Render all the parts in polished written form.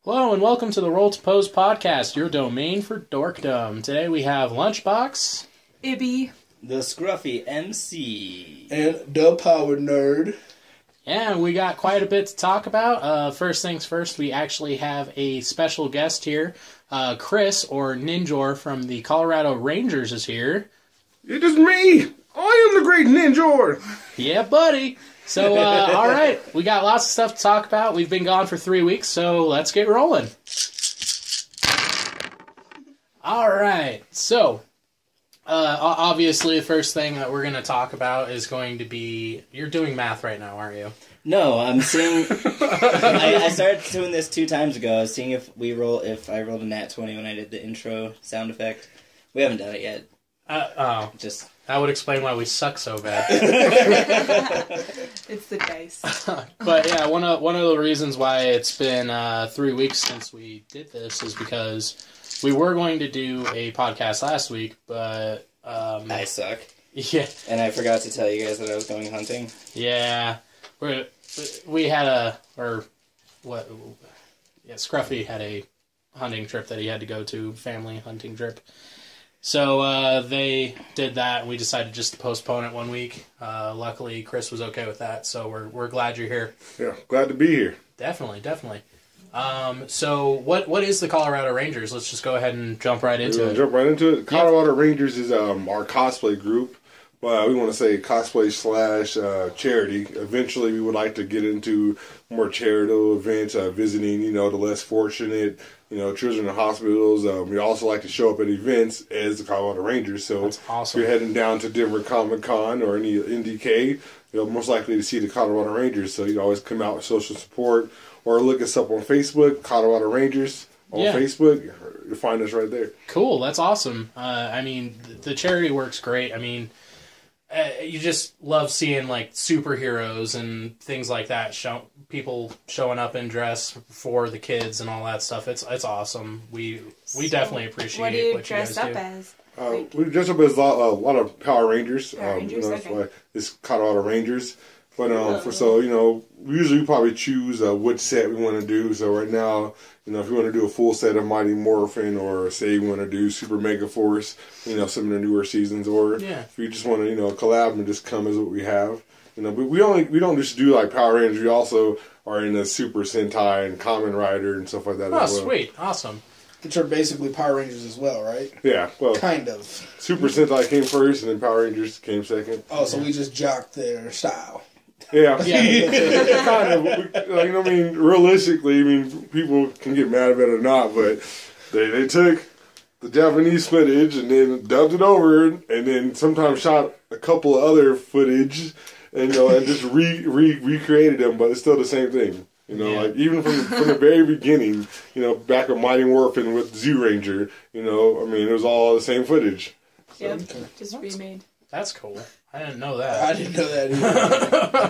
Hello and welcome to the Roll2Pose Podcast, your domain for dorkdom. Today we have Lunchbox, Ibby, the Scruffy MC, and the Power Nerd. and we got quite a bit to talk about. First things first, we actually have a special guest here. Chris, or Ninjor from the Colorado Rangers, is here. It is me! I am the great Ninjor! Yeah, buddy! So, alright, we got lots of stuff to talk about. We've been gone for 3 weeks, so let's get rolling. Alright, so, obviously the first thing that we're going to talk about is going to be, you're doing math right now, aren't you? No, I'm seeing. I started doing this 2 times ago. I was seeing if I rolled a nat 20 when I did the intro sound effect. We haven't done it yet. That would explain why we suck so bad. it's the dice. But yeah, one of the reasons why it's been 3 weeks since we did this is because we were going to do a podcast last week, but I suck. Yeah, and I forgot to tell you guys that I was going hunting. Yeah, we had Scruffy had a hunting trip that he had to go to, family hunting trip. So they did that, and we decided just to postpone it 1 week. Luckily, Chris was okay with that, so we're glad you're here. Yeah, glad to be here. Definitely. So what is the Colorado Rangers? Let's just go ahead and jump right into it. Jump right into it. Colorado Rangers is our cosplay group. We want to say cosplay / charity. Eventually, we would like to get into more charitable events, visiting, the less fortunate, children in hospitals. We also like to show up at events as the Colorado Rangers. So that's awesome. If you're heading down to Denver Comic Con or any NDK, you're most likely to see the Colorado Rangers. So you always come out with social support or look us up on Facebook, Colorado Rangers on Facebook. You'll find us right there. Cool. That's awesome. The charity work's great. You just love seeing like superheroes and things like that. People showing up in dress for the kids and all that stuff. It's awesome. We definitely appreciate what do you guys dress up do. as? We dress up as a lot of Power Rangers. That's why it's Colorado Rangers. But we usually probably choose which set we want to do. So right now, if you want to do a full set of Mighty Morphin, or say you want to do Super Mega Force, some of the newer seasons, or if you just want to collab and just come as what we have. But we don't just do like Power Rangers. We also are in the Super Sentai and Kamen Rider and stuff like that. Oh, as well. Sweet, awesome. Which are basically Power Rangers as well, right? Yeah, well, kind of. Super Sentai came first, and then Power Rangers came second. Oh, so we just jocked their style. Yeah, kind of. Realistically, people can get mad about it or not, but they took the Japanese footage and then dubbed it over, and then sometimes shot a couple of other footage, and and just recreated them, but it's still the same thing. Even from the very beginning, back with Mighty Morphin with Zoo Ranger, it was all the same footage. So. Yep, just remade. That's cool. I didn't know that. I didn't know that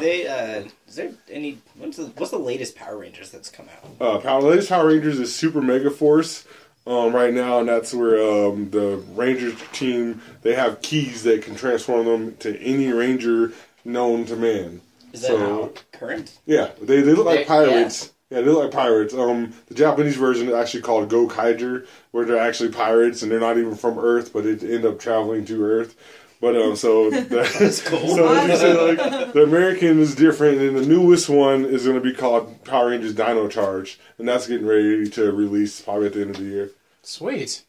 either. Is there any? What's the latest Power Rangers that's come out? The latest Power Rangers is Super Mega Force right now, and that's where the Ranger team, they have keys that can transform them to any Ranger known to man. Is that current? Yeah, they look like pirates. Yeah, they look like pirates. The Japanese version is actually called Go Kaiger, where they're actually pirates, and they're not even from Earth, but they end up traveling to Earth. But that's cool. So you say the American is different, and the newest one is going to be called Power Rangers Dino Charge, and that's getting ready to release probably at the end of the year. Sweet,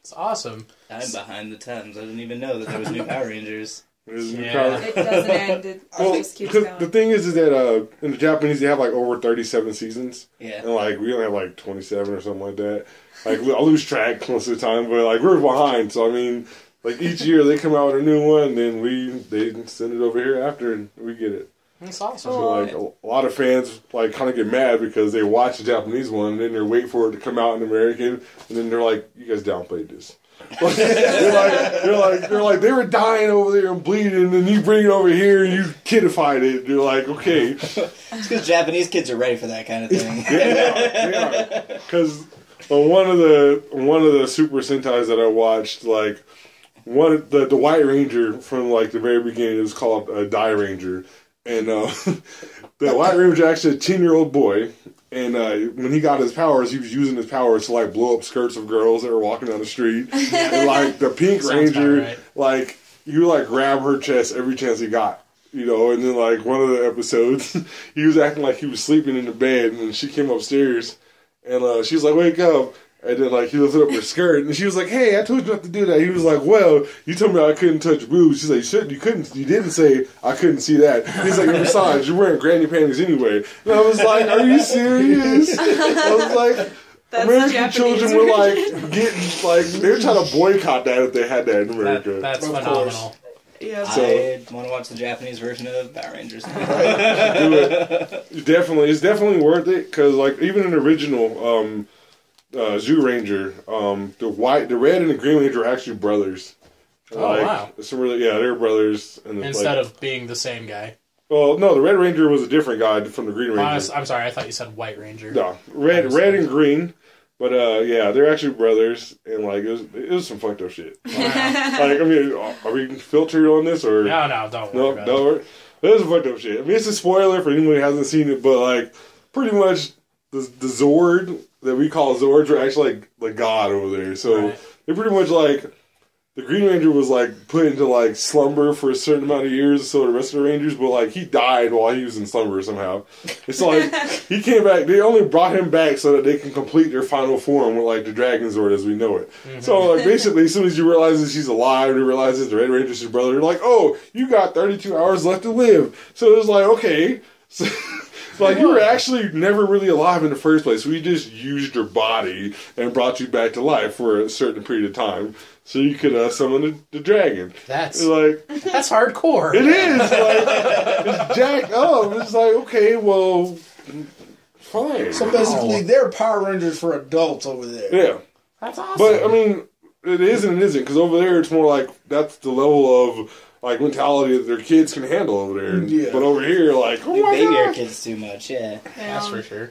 it's awesome. I'm behind the times. I didn't even know that there was new Power Rangers. It doesn't end. It just keeps going. The thing is that in the Japanese they have like over 37 seasons. Yeah. And we only have like 27 or something like that. I lose track most of the time, but we're behind. So each year they come out with a new one, then they send it over here after, and we get it. That's awesome. So a lot of fans kind of get mad because they watch the Japanese one, and then they wait for it to come out in American, and then they're like, "You guys downplayed this." they're like they were dying over there and bleeding, and you bring it over here and you kidified it. They're like, okay, it's because Japanese kids are ready for that kind of thing. They are. Because one of the Super Sentais that I watched, the White Ranger from the very beginning, it was called Die Ranger, and the White Ranger was actually a 10-year-old boy, And when he got his powers, he was using his powers to like blow up skirts of girls that were walking down the street. And like the Pink Ranger, right. like he would like grab her chest every chance he got. You know, and then like one of the episodes, he was acting like he was sleeping in the bed, and then she came upstairs, and she was like, "Wake up!" And then like he lifted up her skirt, and she was like, "Hey, I told you not to do that." He was like, "Well, you told me I couldn't touch boobs." She's like, "You couldn't. You didn't say I couldn't see that." He's like, "Besides, you're wearing granny panties anyway." And I was like, "Are you serious?" I was like. That's American children were like getting like they were trying to boycott that if they had that in America. That's Of phenomenal. course. Yeah. I want to watch the Japanese version of Power Rangers. Do it. It's definitely worth it because like even in the original Zoo Ranger, the red and the green ranger are actually brothers. Oh, wow. Some really, they're brothers. And Instead of being the same guy. well, no, the Red Ranger was a different guy from the Green Ranger. I'm sorry, I thought you said White Ranger. No, red and green. But they're actually brothers, and like it was some fucked up shit. Wow. Like, I mean, are we filtered on this or No, don't worry about it. It was some fucked up shit. I mean, it's a spoiler for anyone who hasn't seen it, but like pretty much the Zord that we call Zords are actually like God over there. So Right. they're pretty much like the Green Ranger was like put into like slumber for a certain amount of years, so the rest of the Rangers, but like he died while he was in slumber somehow. It's like he came back. They only brought him back so that they can complete their final form with like the Dragon Zord as we know it. Mm-hmm. So like basically, as soon as you realize that she's alive, and you realize that the Red Ranger's his brother, you're like, oh, you got 32 hours left to live. So it was like, okay. So, like, you were actually never really alive in the first place. We just used your body and brought you back to life for a certain period of time so you could summon the dragon. That's It hardcore. is. Like, it's jacked up. It's like, okay, well, fine. So basically, they're Power Rangers for adults over there. Yeah. That's awesome. But, I mean, it is and it isn't. Because over there, it's more like that's the level of like mentality that their kids can handle over there. Yeah. But over here, like, oh We my baby our god. kids too much, yeah. That's for sure.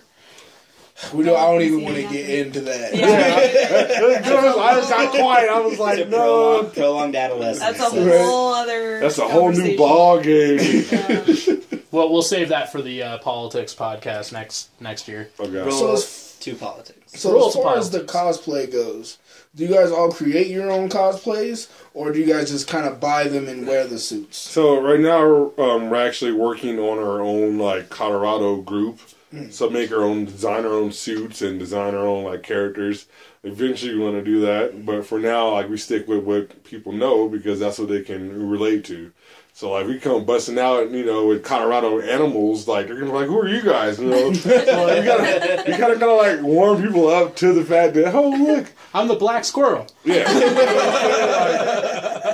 I don't even want to get into that. I just got quiet. I was like, no. Prolonged adolescence. That's a whole other. That's a whole new conversation. ball game. Well, we'll save that for the politics podcast next year. Okay. So as, to politics. so as far as the cosplay goes, do you guys all create your own cosplays, or do you guys just kind of buy them and wear the suits? So right now we're actually working on our own like Colorado group. So make our own, design our own suits and design our own like characters. Eventually we want to do that, but for now like we stick with what people know because that's what they can relate to. So like we come busting out, with Colorado animals, like they're gonna be like, "Who are you guys?" So like, you kind of like warm people up to the fact that, oh look, I'm the black squirrel. yeah.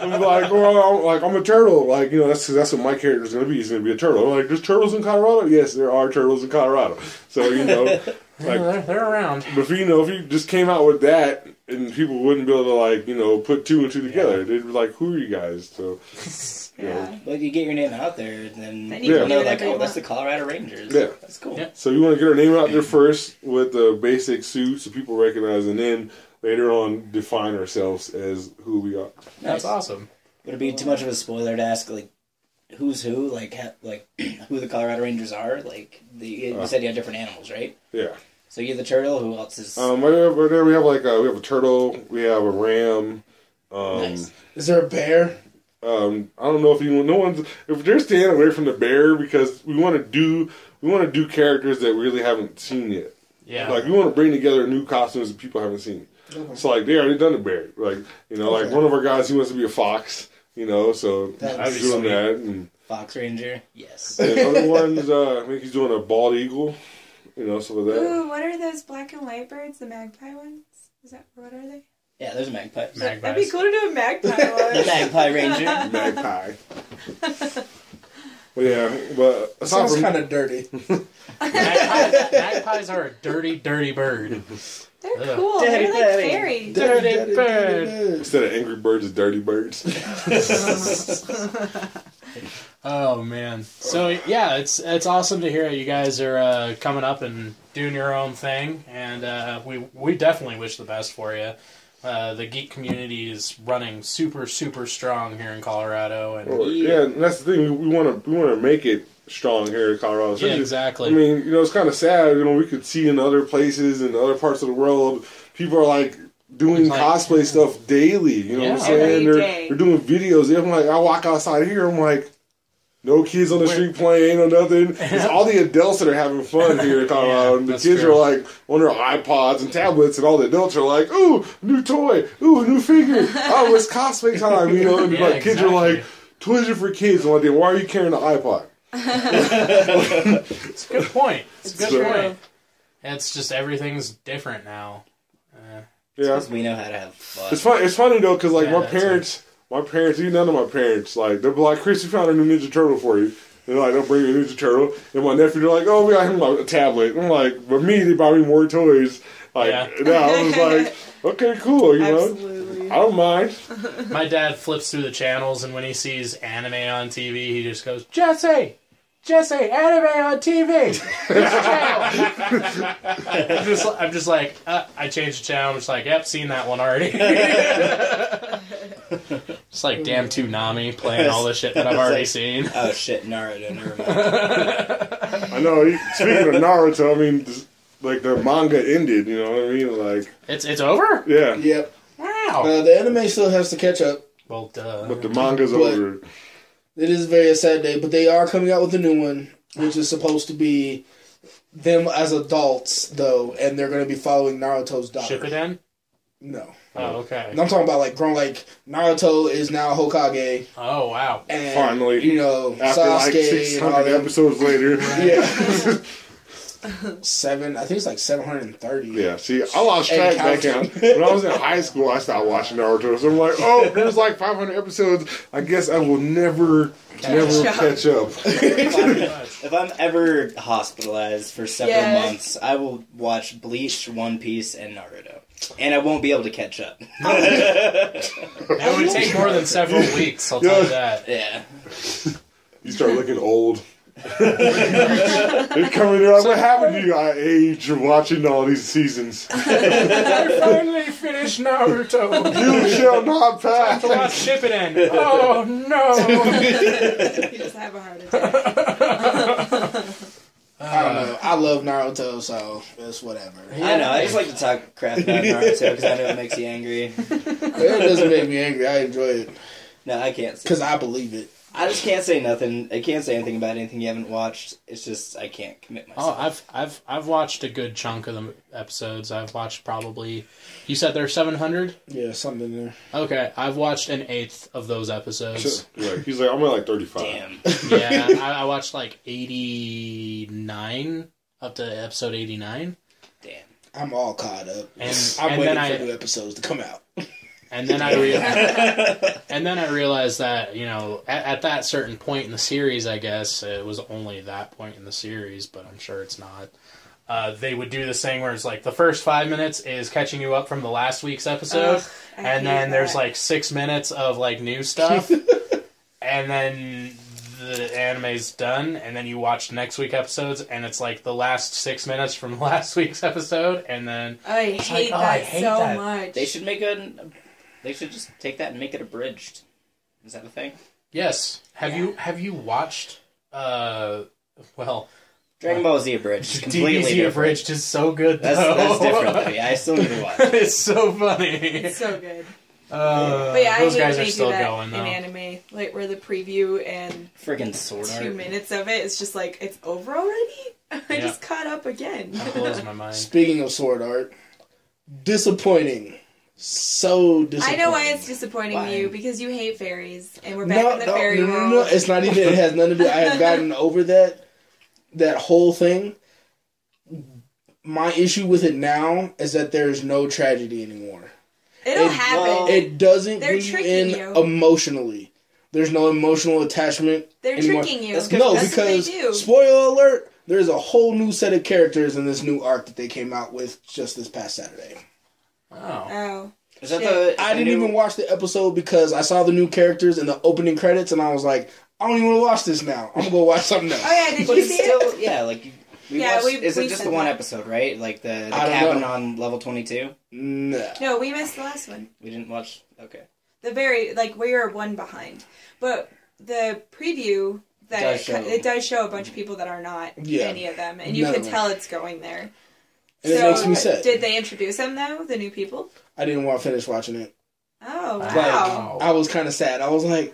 I'm a turtle. Like, that's what my character's going to be. He's going to be a turtle. I'm like, there's turtles in Colorado? Yes, there are turtles in Colorado. So, like, They're around. but if you just came out with that, and people wouldn't be able to, put two and two together. They'd be like, who are you guys? So, Yeah. Well, you get your name out there, and then Then you you can know, do like, whatever you that's the want. Colorado Rangers. Yeah. That's cool. Yeah. So we want to get our name out there first with the basic suits so people recognize, and then later on define ourselves as who we are. That's awesome. Would it be too much of a spoiler to ask, like, who's who? Like, who the Colorado Rangers are? Like, you said you had different animals, right? Yeah. So you're the turtle. Who else is... Right there we have we have a turtle, we have a ram. nice. Is there a bear? I don't know if they're staying away from the bear because we want to do characters that we really haven't seen yet. Yeah. Like we want to bring together new costumes that people haven't seen. Okay. So like they already done the bear. Like like one of our guys he wants to be a fox. So That'd he's be doing sweet. that. And Fox Ranger. Yes. the other ones, I think he's doing a bald eagle. Stuff like that. Ooh, what are those black and white birds? The magpie ones? What are they? Yeah, there's a magpie. Magpies. That'd be cool to do a magpie one. The Magpie Ranger. Magpie. Well, yeah, but That aside sounds from kind of dirty. Magpies are a dirty, dirty bird. They're Ugh. cool. Dirty They're like bird. fairy. Dirty bird. instead of angry birds, it's dirty birds. Oh man! So yeah, it's awesome to hear you guys are coming up and doing your own thing, and we definitely wish the best for you. The geek community is running super strong here in Colorado, and Yeah, and that's the thing. We want to make it strong here in Colorado. Yeah, exactly. I mean, it's kind of sad. We could see in other places and other parts of the world, people are like doing cosplay stuff daily. You know what I'm saying? They're doing videos. I'm like, I walk outside here. I'm like, no kids on the street playing or nothing. It's all the adults that are having fun here in Colorado. And the kids are like on their iPods and tablets, and all the adults are like, ooh, new toy. Ooh, new figure. Oh, it's cosplay time. And like kids are like, toys are for kids. I'm like, then why are you carrying an iPod? It's a good point. It's a good point. It's just everything's different now. Because we know how to have fun. It's funny though, because like my parents, even none of my parents, like they'll be like, Chris, we found a new Ninja Turtle for you. And like they'll bring me a Ninja Turtle, and my nephew, they're like, oh, we got him a tablet. I'm like, but me, they bought me more toys. Like, now I was like, okay, cool, Absolutely. I don't mind. My dad flips through the channels, and when he sees anime on TV, he just goes, Jesse, anime on TV. I'm just like, I changed the channel. I'm just like, yep, seen that one already. It's like damn Toonami playing all the shit that I've already seen. Oh shit, Naruto, never mind. I know. Speaking of Naruto, I mean, like the manga ended. You know what I mean? Like it's over. Yeah. Yep. Wow. The anime still has to catch up. Well, duh. But the manga's over. It is a very sad day, but they are coming out with a new one, which is supposed to be them as adults, though, and they're going to be following Naruto's daughter. Shippuden? No. Oh, okay. I'm talking about like grown, like Naruto is now Hokage. Oh, wow. And, finally, after Sasuke like 600 episodes later. Yeah. 7, I think it's like 730. Yeah, see, I lost track back when I was in high school. I stopped watching Naruto, so I'm like, oh, there's like 500 episodes. I guess I will never catch up. If I'm ever hospitalized for several months, I will watch Bleach, One Piece, and Naruto. And I won't be able to catch up. That would take more than several weeks, I'll tell you that. Yeah. You start looking old. They come in there like, what happened to you? I age watching all these seasons. I finally finished Naruto. You shall not pass. Time to watch Shippuden. Oh no! You just have a heart attack. I don't know. I love Naruto, so it's whatever. I know. I just like to talk crap about Naruto because I know it makes you angry. It doesn't make me angry. I enjoy it. No, I can't. Because I believe it. I just can't say nothing. I can't say anything about anything you haven't watched. It's just I can't commit myself. Oh, I've watched a good chunk of the episodes. I've watched probably. You said there's 700? Yeah, something there. Okay, I've watched an eighth of those episodes. He's like, I'm at like 35. Damn. Yeah, I watched like 89 up to episode 89. Damn. I'm all caught up. And I'm then waiting for new episodes to come out. And then I realized that, at that certain point in the series, I guess, it was only that point in the series, but I'm sure it's not. They would do this thing where it's like the first 5 minutes is catching you up from the last week's episode, and then there's like 6 minutes of like new stuff, and then the anime's done, and then you watch next week's episodes, and it's like the last 6 minutes from last week's episode, and then I hate that much. They should just take that and make it abridged. Is that a thing? Yes. Have you watched? Dragon Ball Z abridged is completely DBZ different. abridged is so good. Though. That's different. Though. Yeah, I still need to watch it. It's so funny. It's so good. But yeah, those I hate guys when are they still do that going though. in anime, like where the preview and Friggin' Sword 2 Art. minutes of it is just like it's over already. I just caught up again. That blows my mind. Speaking of Sword Art, disappointing. So disappointing. I know why it's disappointing you because you hate fairies, and we're back in the fairy world. No, it's not even. It has nothing to do. I have gotten over that whole thing. My issue with it now is that there's no tragedy anymore. It'll happen. It doesn't They're bring you tricking in you. Emotionally. There's no emotional attachment. They're anymore. tricking you. No, That's because what they do. spoiler alert, there's a whole new set of characters in this new arc that they came out with just this past Saturday. Oh. Is that I didn't even watch the episode because I saw the new characters in the opening credits and I was like, I don't even want to watch this now. I'm gonna go watch something else. Oh yeah, did But you it's see still, it? yeah, like is it just the one episode, right? Like the cabin on level 22? No, we missed the last one. We didn't watch. Okay. The very we were one behind, but the preview does show. it does show a bunch of people that are not any of them, and you None can of them. tell it's going there. And it makes me sad. Did they introduce them though, the new people? I didn't want to finish watching it. Oh Like, wow! I was kind of sad. I was like,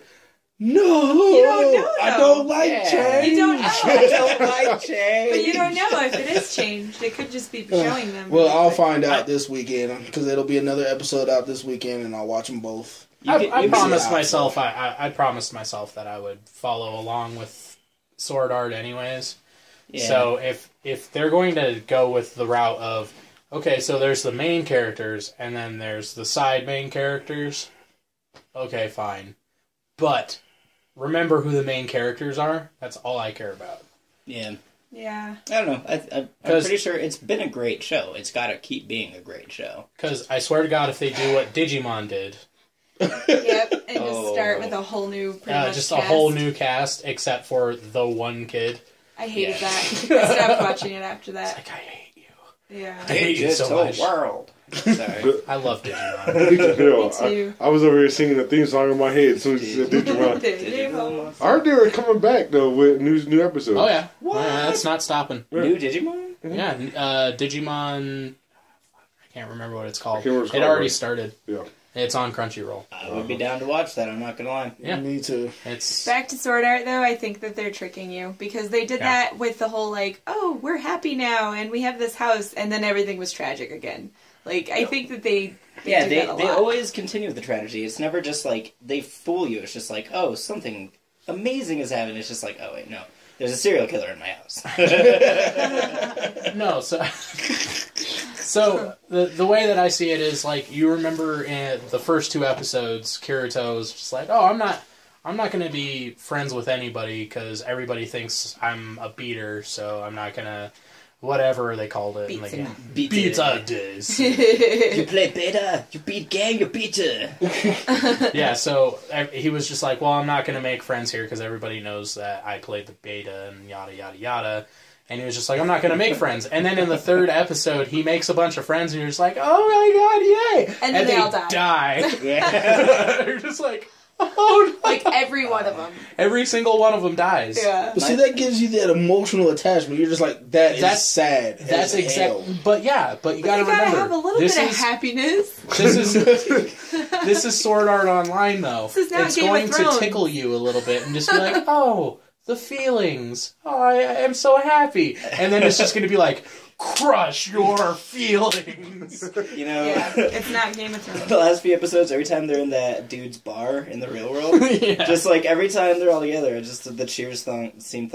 no, You don't know, I though. don't like change. You don't know. I don't like change. But you don't know if it is changed. It could just be showing them. Well, I'll find out this weekend because it'll be another episode out this weekend, and I'll watch them both. I promised myself. I promised myself that I would follow along with Sword Art, anyways. Yeah. So if they're going to go with the route of, okay, so there's the main characters and then there's the side main characters. Okay, fine, but remember who the main characters are. That's all I care about. Yeah. Yeah. I don't know. I'm pretty sure it's been a great show. It's got to keep being a great show. Because I swear to God, if they do what Digimon did, Yep. And just start with a whole new, just a whole new cast, except for the one kid. I hated that. I stopped watching it after It's that. like, I hate you. Yeah. I hate you so much. world. Sorry. I love Digimon. Yo, Me too. I was over here singing the theme song in my head as soon as you said Digimon. Digimon. I heard they were coming back though with new episodes. Oh yeah. That's not stopping. New Digimon? Yeah, Digimon. I can't remember what it's called. I can't remember what it's It called, already but- started. Yeah. It's on Crunchyroll. I would be down to watch that, I'm not gonna lie. Yeah. Me too. It's Back to Sword Art, though, I think that they're tricking you. Because they did that with the whole, like, oh, we're happy now, and we have this house, and then everything was tragic again. Like, I think that they do that a lot. They always continue with the tragedy. It's never just like, they fool you. It's just like, oh, something amazing is happening. It's just like, oh, wait, no. There's a serial killer in my house. no. So the way that I see it is like, you remember in the first two episodes, Kirito was just like, oh, I'm not going to be friends with anybody because everybody thinks I'm a beater, so I'm not going to, whatever they called it in the game. Beta days. You play beta, you beat gang, you beater. Yeah, so he was just like, well, I'm not going to make friends here because everybody knows that I played the beta and yada, yada, yada. And he was just like, I'm not going to make friends. And then in the third episode, he makes a bunch of friends and you're just like, oh my god, yay! And then they all die. Yeah. You're just like, oh no. Like, every one of them. Every single one of them dies. Yeah. But see, that gives you that emotional attachment. You're just like, that's sad. That's as exactly. hell. But yeah, but you got to remember, have a little bit of happiness. This is Sword Art Online, though. This is not It's Game of going to Thrones. tickle you a little bit and just be like, oh, the feelings. Oh, I am so happy. And then it's just going to be like, crush your feelings. You know, Yeah, it's not Game of Thrones. the last few episodes, every time they're in that dude's bar in the real world, Yeah. just like every time they're all together, just the Cheers theme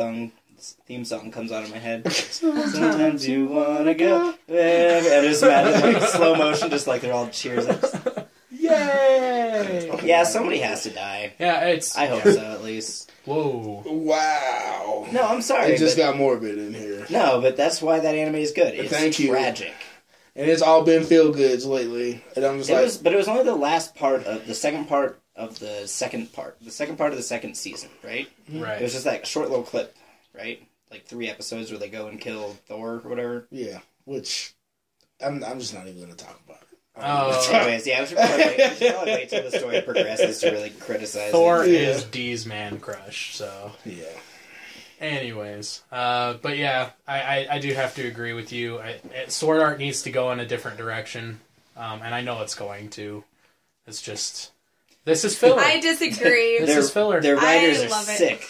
song comes out of my head. Sometimes you wanna go. And just imagine like slow motion, just like they're all cheers. Yay! Yeah, somebody has to die. Yeah, it's... I hope so, at least. Whoa. Wow. No, I'm sorry. It just but, got morbid in here. no, but that's why that anime is good. It's Thank you. tragic. And it's all been feel goods lately. And I'm just But it was only the last part of the second part of the second part. The second part of the second season, right? Right. It was just that short little clip, right? Like 3 episodes where they go and kill Thor or whatever. yeah, which I'm just not even going to talk about it. Anyways, yeah, we should probably wait till the story progresses to really criticize Thor it. is Dee's man crush, so... Yeah. Anyways, but yeah, I do have to agree with you. Sword Art needs to go in a different direction, and I know it's going to. It's just... This is filler. I disagree. This is filler. Their writers I are love it. sick.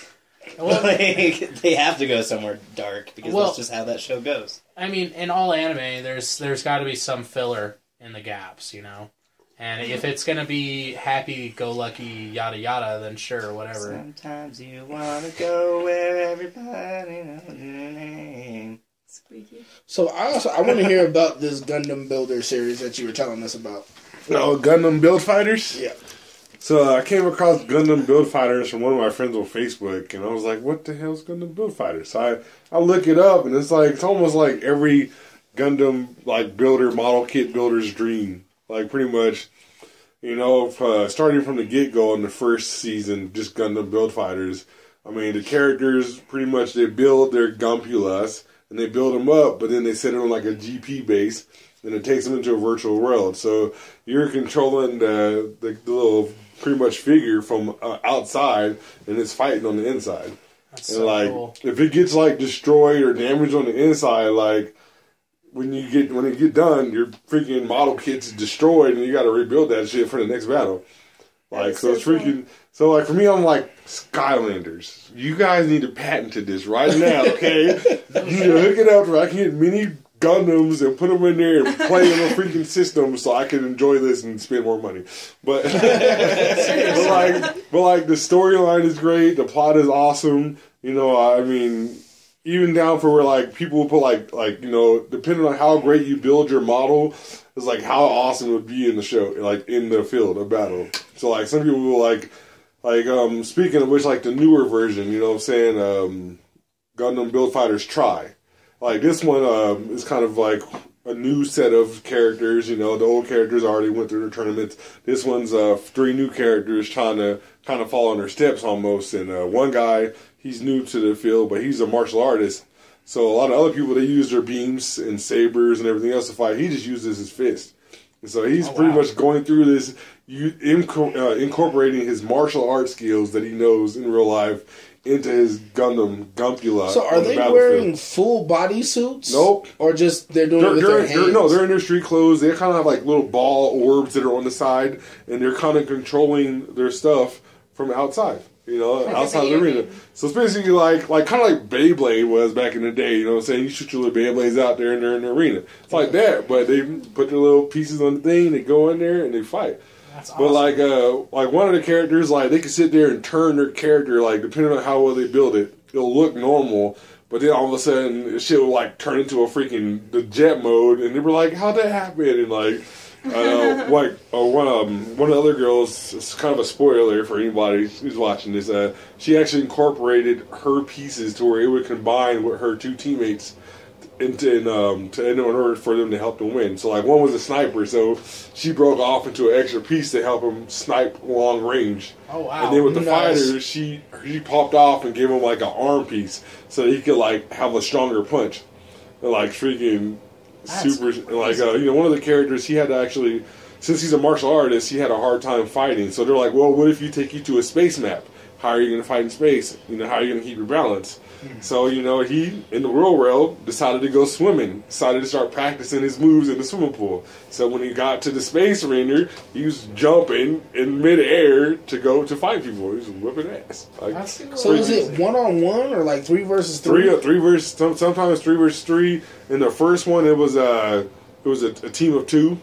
Well, Like, they have to go somewhere dark because Well- that's just how that show goes. I mean, in all anime, there's got to be some filler in the gaps, you know? And if it's going to be happy-go-lucky, yada-yada, then sure, whatever. Sometimes you want to go where everybody knows your name. Squeaky. So I want to hear about this Gundam Builder series that you were telling us about. Oh, Gundam Build Fighters? Yeah. So I came across Gundam Build Fighters from one of my friends on Facebook, and I was like, what the hell is Gundam Build Fighters? So I look it up, and it's almost like every Gundam like builder, model kit builder's dream. Like pretty much, you know, starting from the get-go in the first season, just Gundam Build Fighters. I mean, the characters pretty much, they build their Gunpulas, and they build them up, but then they set it on like a GP base, and it takes them into a virtual world. So you're controlling the little pretty much figure from outside, and it's fighting on the inside. That's and so like cool. if it gets like destroyed or damaged on the inside, like when it get done, your freaking model kit's destroyed and you got to rebuild that shit for the next battle. Like so it's freaking. So like for me, I'm like Skylanders. You guys need to patent this right now, okay? You need to hook it up where I can get mini Gundams and put them in there and play in a freaking system so I can enjoy this and spend more money. But but like the storyline is great. The plot is awesome. You know, I mean, even down for where like people will put like you know, depending on how great you build your model, is like how awesome it would be in the show, like in the field of battle. So like some people will like speaking of which, like the newer version, you know what I'm saying, Gundam Build Fighters Try. Like this one is kind of like a new set of characters. You know, the old characters already went through the tournaments. This one's 3 new characters trying to kind of follow in their steps almost. And one guy, he's new to the field, but he's a martial artist. So a lot of other people, they use their beams and sabers and everything else to fight. He just uses his fist. And so he's pretty much going through this, incorporating his martial arts skills that he knows in real life into his Gundam Gumpula. So are they wearing full body suits? Nope. Or just they're doing it with their hands? No, they're in their street clothes. They kind of have like little ball orbs that are on the side, and they're kind of controlling their stuff from outside. You know, like outside the arena. So it's basically like kind of like Beyblade was back in the day. You know what I'm saying? You shoot your little Beyblades out there and they're in the arena. It's like that, but they put their little pieces on the thing, they go in there and they fight. That's awesome. But like one of the characters, like they can sit there and turn their character, like depending on how well they build it, it'll look normal. But then all of a sudden, shit will like turn into the jet mode, and they were like, "How'd that happen?" And like, one of the other girls, it's kind of a spoiler for anybody who's watching this. She actually incorporated her pieces to where it would combine with her 2 teammates in order for them to help them win. So like one was a sniper, so she broke off into an extra piece to help him snipe long range. Oh wow! And then with the fighters, she popped off and gave him like an arm piece so that he could like have a stronger punch. And like freaking super, like you know, one of the characters, he had to actually, since he's a martial artist, he had a hard time fighting. So they're like, well, what if you take you to a space map? How are you going to fight in space? You know, how are you going to keep your balance? So, you know, he, in the real world, decided to go swimming. Decided to start practicing his moves in the swimming pool. So when he got to the space arena, he was jumping in midair to go to fight people. He was whipping ass. Like, so is it 1-on-1 or like 3 versus 3? Three versus, sometimes 3 versus 3. In the first one, it was a team of 2.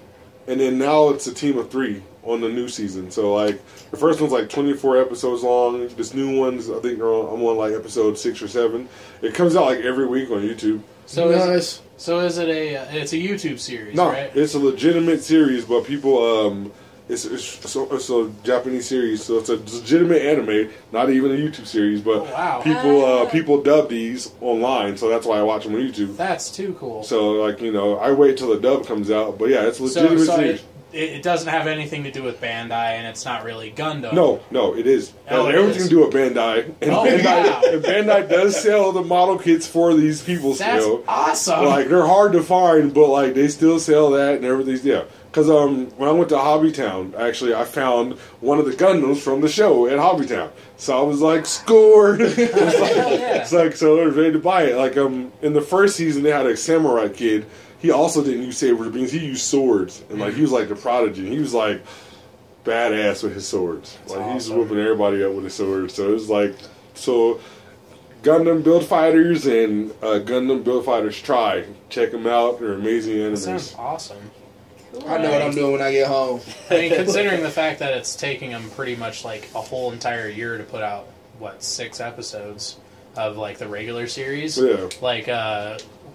And then now it's a team of 3 on the new season. So like the first one's like 24 episodes long. This new one's, I think I'm on like episode 6 or 7. It comes out like every week on YouTube. So is it it's a YouTube series? No, right? It's a legitimate series, but people it's a Japanese series, so it's a legitimate anime, not even a YouTube series. But people dub these online, so that's why I watch them on YouTube. That's too cool. So like, you know, I wait till the dub comes out, but yeah, it's a legitimate series. It doesn't have anything to do with Bandai, and it's not really Gundam. No, it is. Everything to do with Bandai. And Bandai does sell the model kits for these people still. That's awesome. Like, they're hard to find, but like they still sell that and everything. Yeah. Because when I went to Hobbytown, actually, I found one of the Gundams from the show at Hobbytown. So I was like, scored! It's like, so I was ready to buy it. Like, in the first season, they had a samurai kid. He also didn't use saber beams. He used swords. And, like, he was, like, the prodigy. He was, like, badass with his swords. Like, awesome. He was whooping everybody up with his swords. So, it was, like... So, Gundam Build Fighters and Gundam Build Fighters Try. Check them out. They're amazing animes. That sounds awesome. Cool. I know what I'm doing when I get home. I mean, considering the fact that it's taking them pretty much, like, a whole entire year to put out, 6 episodes of, like, the regular series? Yeah. Like,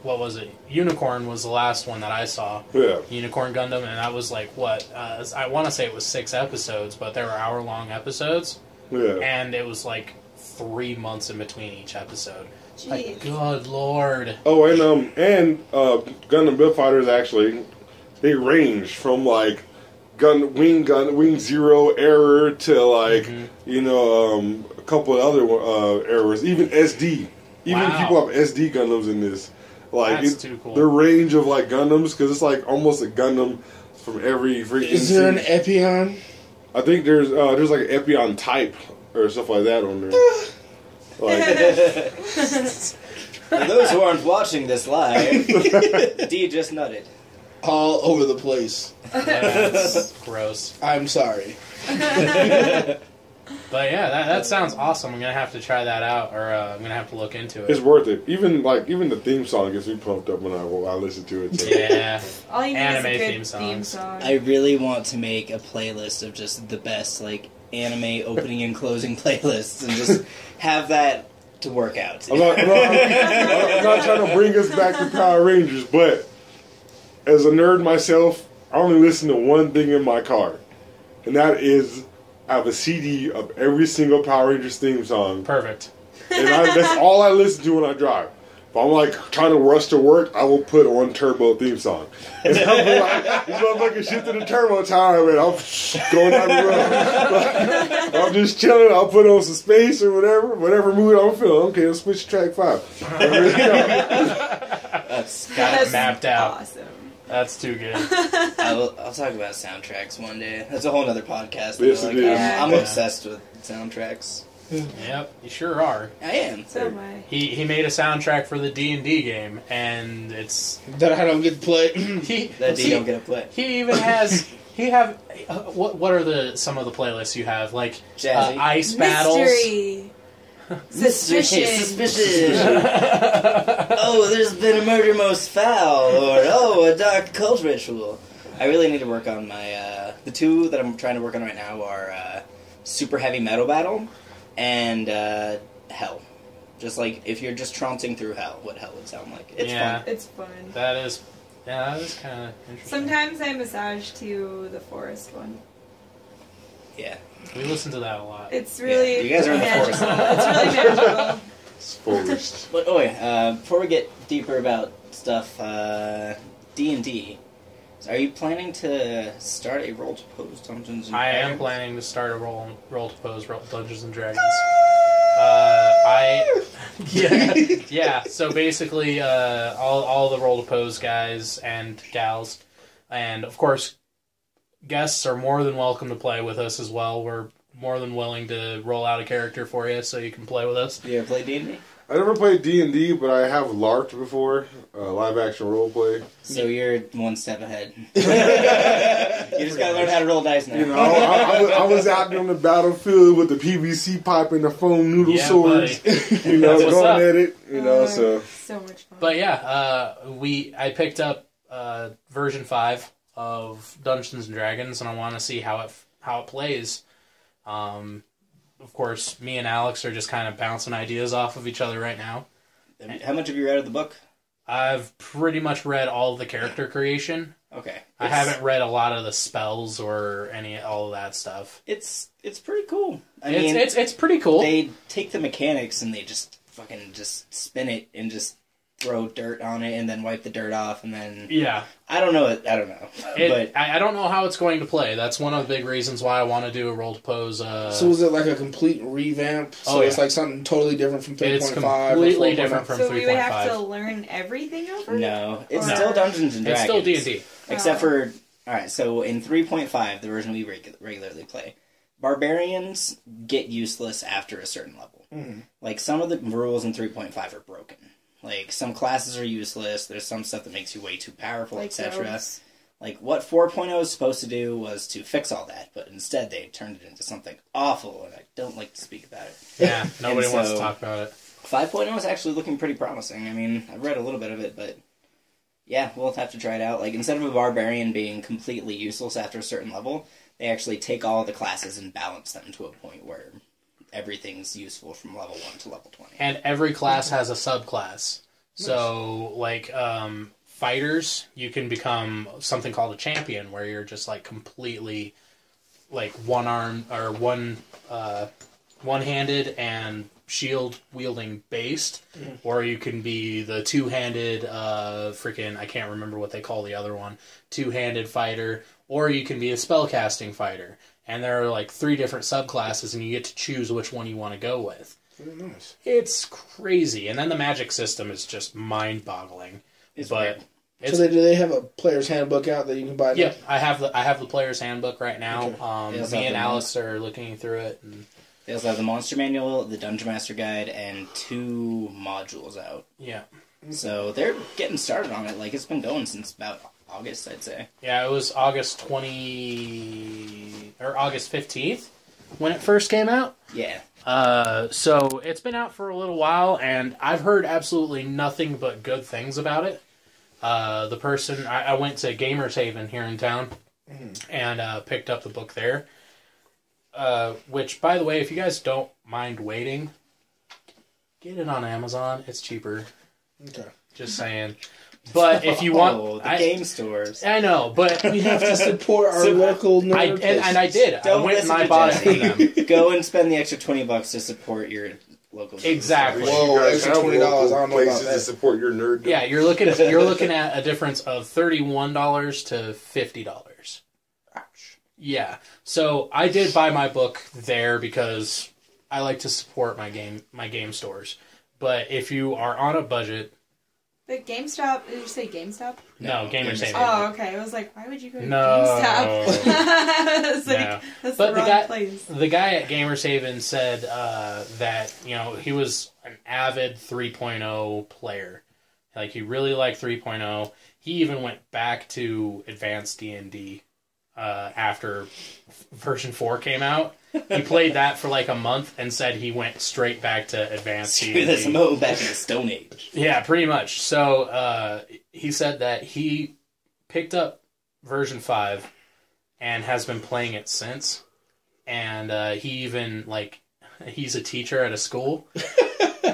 what was it? Unicorn was the last one that I saw. Yeah. Unicorn Gundam, and that was like I want to say it was 6 episodes, but they were hour-long episodes. Yeah. And it was like 3 months in between each episode. Jeez. Like, good lord. Oh, and Gundam Build Fighters actually, they range from like Wing Zero error to like you know a couple of other errors, even SD. Even people have SD Gundams in this. Like, that's too cool. The range of, like, Gundams, because it's, like, almost a Gundam from every freaking... Is there an Epion? I think there's like, an Epion type or stuff like that on there. Like, For those who aren't watching this live, D just nutted. All over the place. That's gross. I'm sorry. But yeah, that sounds awesome. I'm gonna have to try that out, or I'm gonna have to look into it's it. worth it. Even the theme song gets me pumped up when I listen to it. So. Yeah, All you need Anime is a theme good songs. theme song. I really want to make a playlist of just the best, like, anime opening and closing playlists and just have that to work out. I'm not trying to bring us back to Power Rangers, but as a nerd myself, I only listen to one thing in my car, and that is I have a CD of every single Power Rangers theme song, perfect. and that's all I listen to when I drive. If I'm like trying to rush to work, I will put on Turbo theme song. And I'm like, this motherfucker shifted the turbo time, and I'm going down the road. I'm just chilling. I'll put on some space or whatever mood I'm feeling. Okay, let's switch to track 5. That's Got it mapped out. Awesome. That's too good. I'll talk about soundtracks one day. That's a whole other podcast. Yes, it is. I'm obsessed with soundtracks. Yep, you sure are. I am. So am I. He made a soundtrack for the D&D game, and it's That I don't get to play. That D don't get a play. He even has what are some of the playlists you have, like Jazzy. ice battles. Mystery. Suspicion. Oh, there's been a murder most foul, or a dark cult ritual. I really need to work on my the two that I'm trying to work on right now are super heavy metal battle and hell. Just like if you're just trouncing through hell, what hell would sound like. It's fun. It's fun. That is kind of interesting. Sometimes I massage to the forest one. Yeah. We listen to that a lot. It's really You guys are in the magical. forest. It's really magical. Forest. But before we get deeper about stuff, D&D, are you planning to start a Roll2Pose Dungeons and I Dragons? am planning to start a Roll2Pose Dungeons and Dragons. Yeah. So basically, all the Roll2Pose guys and gals, and of course, guests are more than welcome to play with us as well. We're more than willing to roll out a character for you so you can play with us. You ever play D&D? I never played D&D, but I have LARPed before, live action role play. So you're one step ahead. You just gotta learn how to roll dice now. You know, I was out there on the battlefield with the PVC pipe and the foam noodle swords. Buddy. You know, That's what's going up. at it. You know, so much fun. But yeah, I picked up version 5 of Dungeons and Dragons, and I want to see how it plays. Of course, me and Alex are just kind of bouncing ideas off of each other right now. How much have you read of the book? I've pretty much read all of the character creation. Okay. I haven't read a lot of the spells or all of that stuff. It's pretty cool. It's pretty cool. They take the mechanics and they just fucking just spin it and just throw dirt on it and then wipe the dirt off and then... Yeah. I don't know. But I don't know how it's going to play. That's one of the big reasons why I want to do a Roll2Pose. So is it like a complete revamp? So it's like something totally different from 3.5? It's completely different from 3.5. So we would have to learn everything over? No. It's still Dungeons and Dragons. It's still D&D. Except for... Alright, so in 3.5, the version we regularly play, barbarians get useless after a certain level. Mm-hmm. Like, some of the rules in 3.5 are broken. Like, some classes are useless, there's some stuff that makes you way too powerful, Like etc. rogues. Like, what 4.0 is supposed to do was to fix all that, but instead they turned it into something awful, and I don't like to speak about it. Yeah, nobody And wants to so- talk about it. 5.0 is actually looking pretty promising. I mean, I've read a little bit of it, but yeah, we'll have to try it out. Like, instead of a barbarian being completely useless after a certain level, they actually take all the classes and balance them to a point where everything's useful from level 1 to level 20. And every class has a subclass. So, like, fighters, you can become something called a champion, where you're just, like, completely, like, one-arm, or one-handed and shield-wielding based. Mm-hmm. Or you can be the two-handed, I can't remember what they call the other one, two-handed fighter. Or you can be a spellcasting fighter. And there are, like, 3 different subclasses, and you get to choose which one you want to go with. Very nice. It's crazy, and then the magic system is just mind-boggling. Weird. So do they have a player's handbook out that you can buy? Yeah, I have the player's handbook right now. Okay. Me and Alex are looking through it, and They also have the Monster Manual, the Dungeon Master Guide, and 2 modules out. Yeah. So they're getting started on it. Like, it's been going since about August, I'd say. Yeah, it was August 15th when it first came out. Yeah. So it's been out for a little while, and I've heard absolutely nothing but good things about it. The person, I went to Gamers Haven here in town, and picked up the book there. Which, by the way, if you guys don't mind waiting, get it on Amazon. It's cheaper. Okay. Just saying. But if you want... the game stores. I know, but... We have to support our local nerd and I did. I went and I bought it for them. Go and spend the extra $20 to support your local game Exactly. store. Whoa, extra $20, I don't know about places that. to support your nerd. Yeah, you're looking at a difference of $31 to $50. Ouch. Yeah. So I did buy my book there because I like to support my game stores. But if you are on a budget... But GameStop, did you say GameStop? No, Gamers Haven. Oh, okay. I was like, why would you go to No. GameStop? I was like, No. that's But the wrong place. The guy at Gamers Haven said that, you know, he was an avid 3.0 player. Like, he really liked 3.0. He even went back to Advanced D&D after version 4 came out. He played that for like a month and said he went straight back to Advanced D&D. This mode back in the Stone Age. Yeah, pretty much. So he said that he picked up version 5 and has been playing it since. And he even, like, he's a teacher at a school.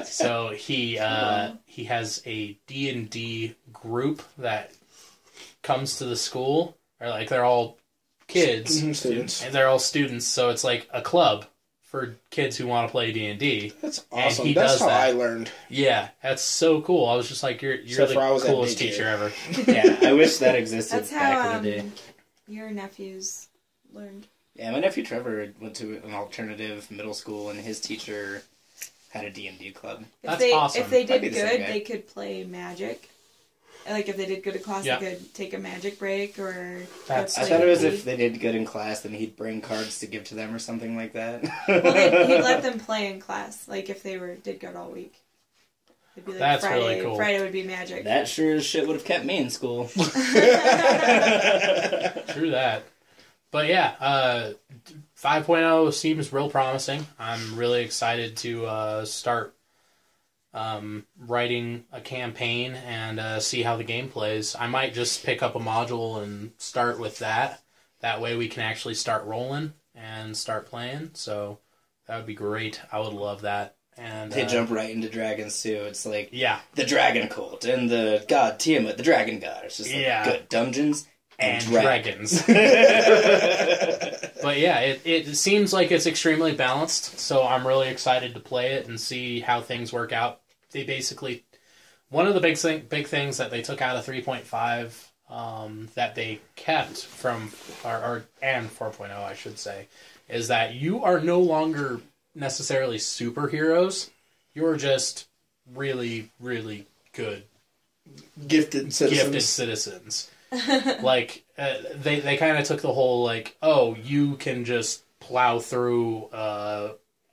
So he has a D&D group that comes to the school. Or, like, they're all kids. Students. And they're all students, so it's like a club for kids who want to play D&D. That's awesome. He That's does how that. I learned. Yeah, that's so cool. I was just like, you're Except for I the was at coolest daycare. teacher ever. Yeah, I wish that existed That's back how in the day. your nephews learned. Yeah, my nephew Trevor went to an alternative middle school, and his teacher had a D&D club. That's awesome. If they Might did be the same good, guy. they could play Magic. Like, if they did good in class, Yeah. they could take a Magic break or... That's- go I play thought it was D&D. if they did good in class, then he'd bring cards to give to them or something like that. Well, he'd let them play in class, like, if they did good all week. It'd be like That's Friday. really cool. Friday would be Magic. That sure as shit would have kept me in school. True that. But yeah, 5.0 seems real promising. I'm really excited to start writing a campaign and see how the game plays. I might just pick up a module and start with that. That way we can actually start rolling and start playing. So that would be great. I would love that. And They jump right into dragons too. It's like yeah, the dragon cult and the god Tiamat, the dragon god. It's just like Yeah. good dungeons and, dragons. But yeah, it seems like it's extremely balanced, so I'm really excited to play it and see how things work out. They basically, one of the big things that they took out of 3.5 that they kept from, and 4.0 I should say, is that you are no longer necessarily superheroes. You're just really, really good Gifted citizens. citizens. Like, they kind of took the whole, like, oh, you can just plow through a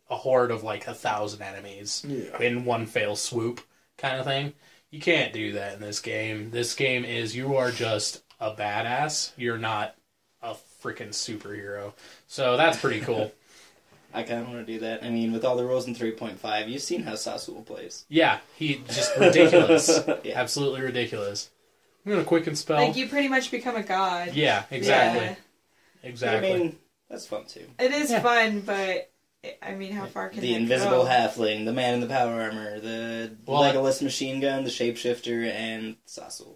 horde of, like, 1,000 enemies in one fell swoop kind of thing. You can't do that in this game. This game is, you are just a badass. You're not a freaking superhero. So that's pretty cool. I kind of want to do that. I mean, with all the rules in 3.5, you've seen how Sassuo plays. Yeah, he just ridiculous. Yeah. Absolutely ridiculous. I'm going to quicken spell. Like, you pretty much become a god. Yeah, exactly. Yeah. Exactly. I mean, that's fun too. It is fun, but, I mean, how far can The that invisible go? halfling, the man in the power armor, the Legolas machine gun, the shapeshifter, and Sassuo.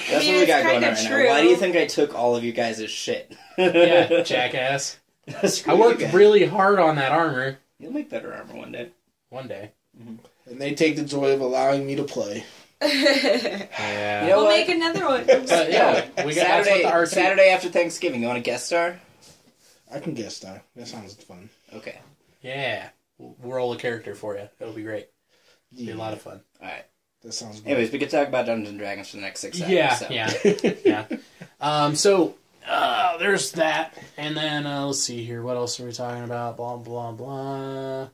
That's mean, what we got it's going on kinda right true. now. Why do you think I took all of you guys' shit? Yeah, jackass. Screw I worked you guys. really hard on that armor. You'll make better armor one day. One day. And they take the joy of allowing me to play. Yeah. You know We'll what? make another one. But yeah, we got that's what the RT. Saturday after Thanksgiving, you want a guest star? I can guess star. That sounds fun. Okay. Yeah, we'll roll a character for you. It'll be great. It'll be a lot of fun. Alright. That sounds good. Anyways, we could talk about Dungeons and Dragons for the next 6 hours. Yeah, so. yeah, yeah. So there's that. And then, let's see here. What else are we talking about? Blah, blah, blah.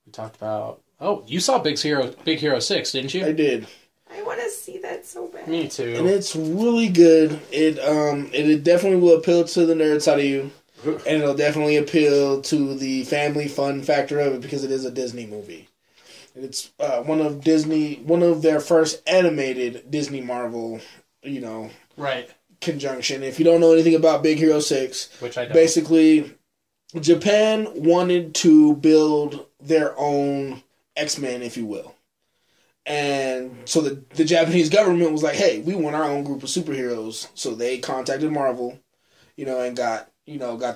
We talked about... Oh, you saw Big Hero 6, didn't you? I did. I want to see that so bad. Me too. And it's really good. It definitely will appeal to the nerd side of you. And it'll definitely appeal to the family fun factor of it because it is a Disney movie. And it's one of their first animated Disney Marvel, right, conjunction. If you don't know anything about Big Hero 6, which I don't. Basically, Japan wanted to build their own X-Men, if you will. And so the Japanese government was like, hey, we want our own group of superheroes. So they contacted Marvel, and got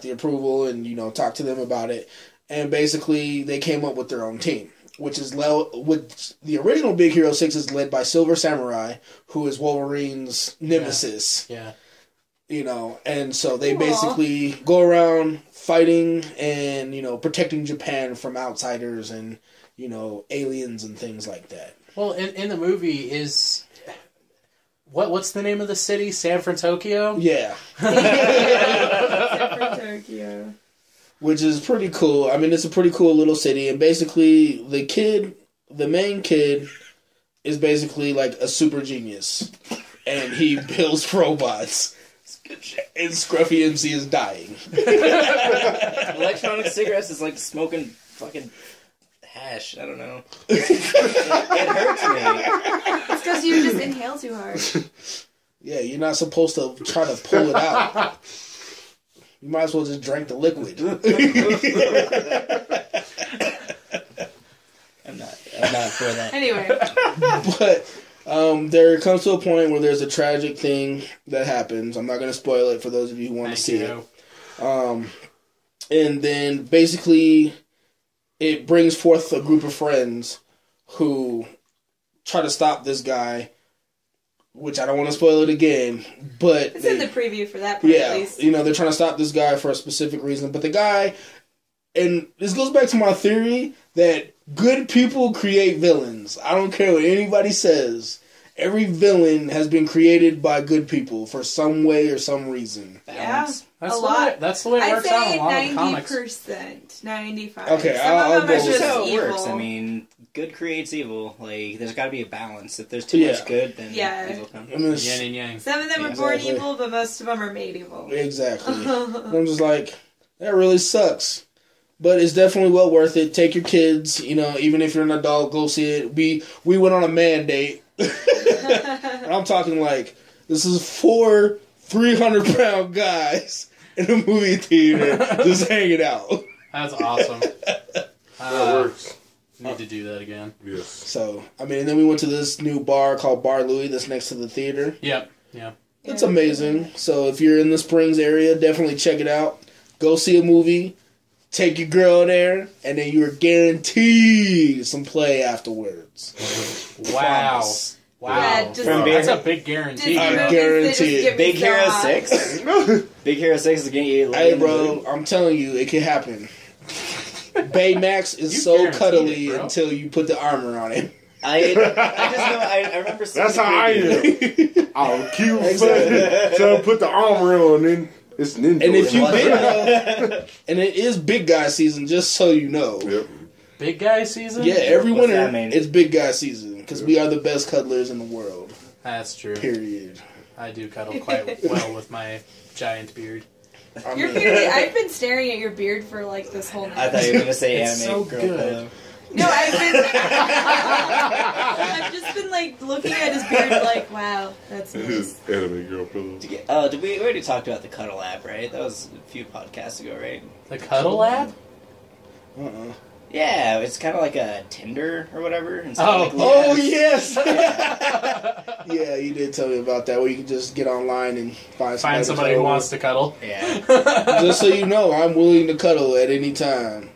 the approval and, talked to them about it. And basically, they came up with their own team, which is with the original Big Hero 6 is led by Silver Samurai, who is Wolverine's nemesis. Yeah. And so they basically go around fighting and, protecting Japan from outsiders and, aliens and things like that. Well, in the movie is... What's the name of the city? San Francisco? Yeah. San Francisco. Which is pretty cool. I mean, it's a pretty cool little city. And basically, the main kid is basically like a super genius. And he builds robots. And Scruffy MC is dying. Electronic cigarettes is like smoking fucking hash. I don't know. It hurts me. It's because you just inhale too hard. Yeah, you're not supposed to try to pull it out. You might as well just drink the liquid. I'm not for that. Anyway. But there comes to a point where there's a tragic thing that happens. I'm not going to spoil it for those of you who want to see it. And then basically it brings forth a group of friends who try to stop this guy, which I don't want to spoil it again, but... It's in the preview for that part, at least. They're trying to stop this guy for a specific reason, but the guy... And this goes back to my theory that good people create villains. I don't care what anybody says. Every villain has been created by good people for some way or some reason. Yeah, that's a lot. That's the way it works out in a lot of comics. 90%, 95%. Okay, I'll go That's with just how it evil. works. I mean, good creates evil. Like, there's got to be a balance. If there's too much good, then evil comes. I mean, Yin and yang. Some of them are born evil, but most of them are made evil. Exactly. And I'm just like, that really sucks. But it's definitely well worth it. Take your kids, even if you're an adult, go see it. We went on a man date. And I'm talking like, this is 4 300-pound guys in a movie theater just hanging out. That's awesome. That works. Need to do that again. Yes. So, and then we went to this new bar called Bar Louie that's next to the theater. Yep. Yeah. It's amazing. So if you're in the Springs area, definitely check it out. Go see a movie. Take your girl there, and then you're guaranteed some play afterwards. Wow. Promise. Wow. Yeah, That's a big guarantee. I guarantee it. Big Hero 6? Big Hero 6 is getting you. Hey, bro, I'm telling you, it can happen. Baymax is so cuddly until you put the armor on him. I just know, I remember seeing That's how I am. I'm cute, exactly. So put the armor on, and it's ninja. And if you didn't know, and it is big guy season, just so you know. Yep. Big guy season? Yeah, every What's winter, that mean? it's big guy season, because we are the best cuddlers in the world. That's true. Period. I do cuddle quite well with my giant beard. Your beard, I've been staring at your beard for like this whole night. I thought you were going to say It's anime so girl good. pillow. No, I've just been like looking at his beard like, wow, that's nice. Anime girl pillow. We already talked about the Cuddle app, right? That was a few podcasts ago, right? The Cuddle app? Yeah, it's kind of like a Tinder or whatever. Oh, yes! Yeah, you did tell me about that, where you can just get online and find somebody who wants to cuddle. Yeah. Just so you know, I'm willing to cuddle at any time.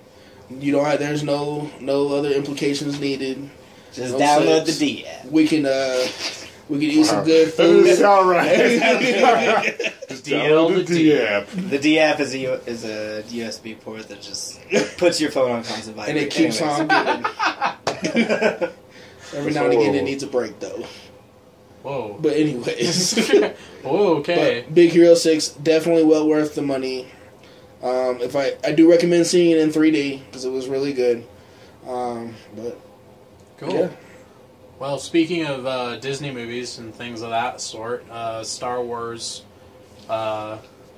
You don't have, there's no other implications needed. Just no download sex. the D app. We can eat some good food. It's alright. DL the D app. The D app is a USB port that just puts your phone on constant vibrate. And it keeps on giving. Every now and again it needs a break though. Whoa. But anyways. Whoa, okay. But Big Hero 6, definitely well worth the money. If I do recommend seeing it in 3D, because it was really good. But Cool. Yeah. Well, speaking of Disney movies and things of that sort, Star Wars,